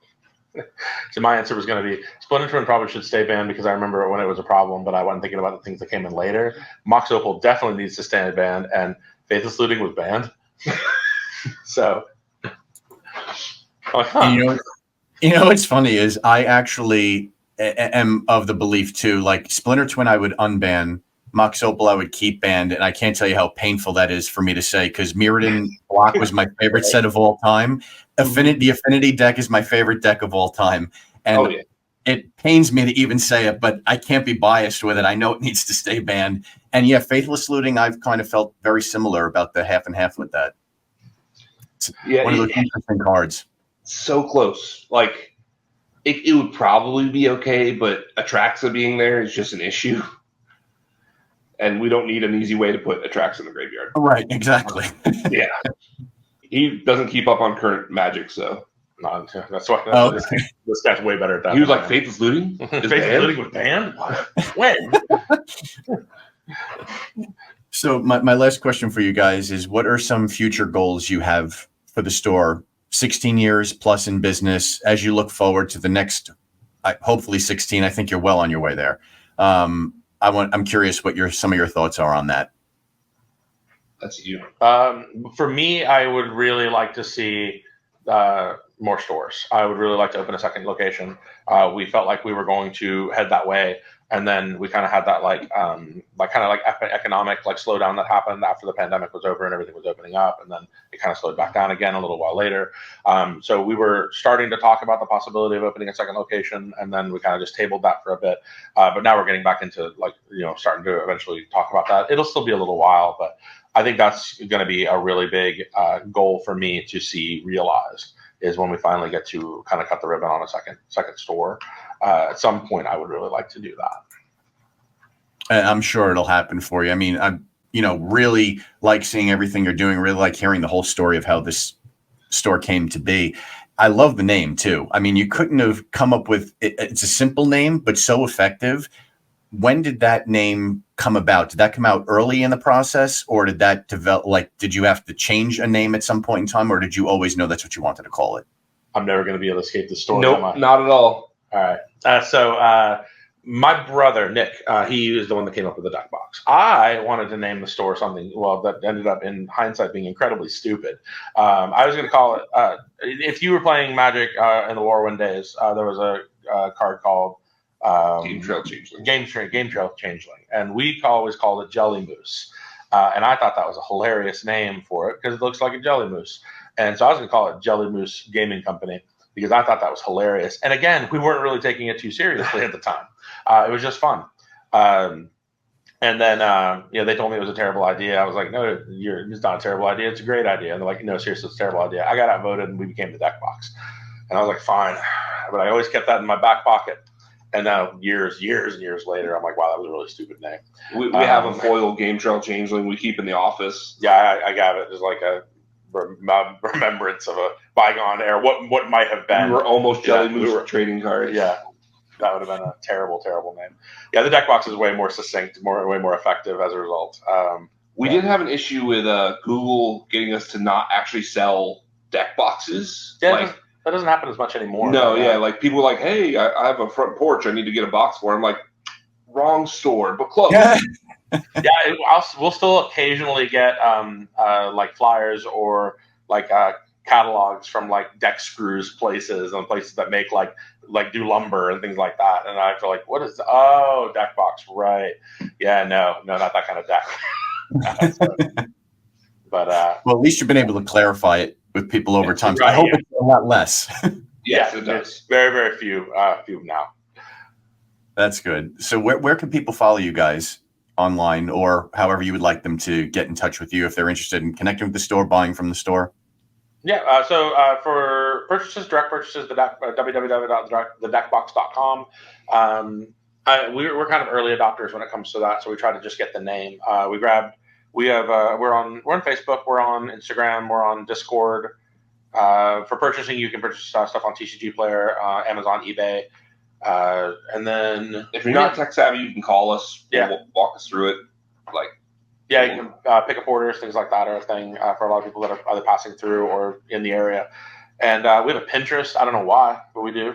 So my answer was going to be Splinter Twin probably should stay banned because I remember when it was a problem, but I wasn't thinking about the things that came in later. Mox Opal definitely needs to stay banned, and Faithless Looting was banned. So, what's funny is I actually am of the belief too. Like Splinter Twin, I would unban. Mox Opal, I would keep banned, and I can't tell you how painful that is for me to say because Mirrodin Block was my favorite set of all time. The Affinity deck is my favorite deck of all time, and it pains me to even say it, but I can't be biased with it. I know it needs to stay banned, and yeah, Faithless Looting, I've kind of felt very similar about the half and half with that. It's one of those interesting cards. So close, like it would probably be okay, but Atraxa being there is just an issue. And we don't need an easy way to put Atraxa in the graveyard. Right, exactly. Yeah. He doesn't keep up on current Magic, so. No, that's why this guy's way better at that. He was like, Faithless Looting? Faithless Looting was banned? When? So my last question for you guys is, what are some future goals you have for the store? 16 years plus in business, as you look forward to the next, hopefully 16. I think you're well on your way there. I'm curious what some of your thoughts are on that. That's you. For me, I would really like to see more stores. I would really like to open a second location. We felt like we were going to head that way, and then we kind of had that economic slowdown that happened after the pandemic was over and everything was opening up, and then it kind of slowed back down again a little while later. So we were starting to talk about the possibility of opening a second location, and then we kind of just tabled that for a bit. But now we're getting back into starting to eventually talk about that. It'll still be a little while, but I think that's going to be a really big goal for me to see realized, is when we finally get to kind of cut the ribbon on a second store. At some point, I would really like to do that. I'm sure it'll happen for you. I mean, I really like seeing everything you're doing. Really like hearing the whole story of how this store came to be. I love the name too. I mean, you couldn't have come up with it. It's a simple name, but so effective. When did that name come about? Did that come out early in the process, or did that develop? Like, did you have to change a name at some point in time, or did you always know that's what you wanted to call it? I'm never going to be able to escape the story. Nope, not at all. All right. So My brother Nick, he is the one that came up with the deck box. I wanted to name the store something, well, that ended up in hindsight being incredibly stupid. I was going to call it. If you were playing Magic in the Warwind days, there was a card called Game Trail Changeling. Game Trail Changeling, and we always called it Jelly Moose. And I thought that was a hilarious name for it because it looks like a jelly moose. And so I was going to call it Jelly Moose Gaming Company because I thought that was hilarious. And again, we weren't really taking it too seriously at the time. It was just fun. And then, they told me it was a terrible idea. I was like, no, it's not a terrible idea. It's a great idea. And they're like, no, seriously, it's a terrible idea. I got outvoted and we became the deck box. And I was like, fine. But I always kept that in my back pocket. And now years and years later, I'm like, wow, that was a really stupid name. We have a foil Game Trail Changeling we keep in the office. Yeah, I got it. There's like a remembrance of a bygone era. What might have been. We were almost Jelly Moose trading cards. Yeah, that would have been a terrible, terrible name. Yeah, the deck box is way more succinct, way more effective as a result. We did have an issue with Google getting us to not actually sell deck boxes. Yeah, that doesn't happen as much anymore. No, yeah, like people are like, hey, I have a front porch. I need to get a box for. I'm like, wrong store, but close. Yeah. We'll still occasionally get like flyers or like catalogs from like deck screws places and places that make like do lumber and things like that. And I feel like, what is? Oh, deck box, right? Yeah, no, not that kind of deck. But well, at least you've been able to clarify it with people over time. Right, I hope it's a lot less. Yes, it does. It's very, very few now. That's good. So where can people follow you guys online, or however you would like them to get in touch with you if they're interested in connecting with the store, buying from the store? Yeah, so for direct purchases, www.thedeckbox.com. We're kind of early adopters when it comes to that, so we try to just get the name. We're on Facebook, we're on Instagram, we're on Discord. For purchasing, you can purchase stuff on TCG Player, Amazon, eBay. And then if you're not tech savvy, you can call us. Yeah. We'll walk us through it. You can pick up orders, things like that are a thing for a lot of people that are either passing through or in the area. And we have a Pinterest. I don't know why, but we do.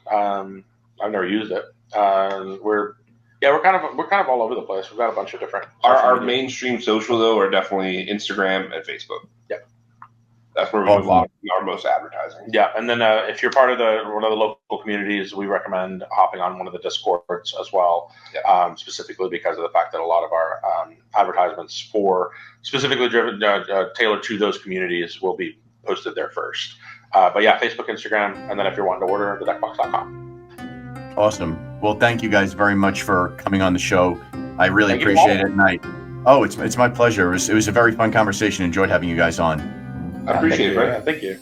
I've never used it. We're kind of all over the place. We've got a bunch of different. Our mainstream social though are definitely Instagram and Facebook. Yep. That's where we do a lot of our most advertising. Yeah, and then if you're part of one of the local communities, we recommend hopping on one of the Discords as well, specifically because of the fact that a lot of our advertisements specifically tailored to those communities will be posted there first. But yeah, Facebook, Instagram, and then if you're wanting to order, thedeckbox.com. Awesome. Well, thank you guys very much for coming on the show. I really appreciate it. And it's my pleasure. It was a very fun conversation. Enjoyed having you guys on. I appreciate it, Brett. Thank you.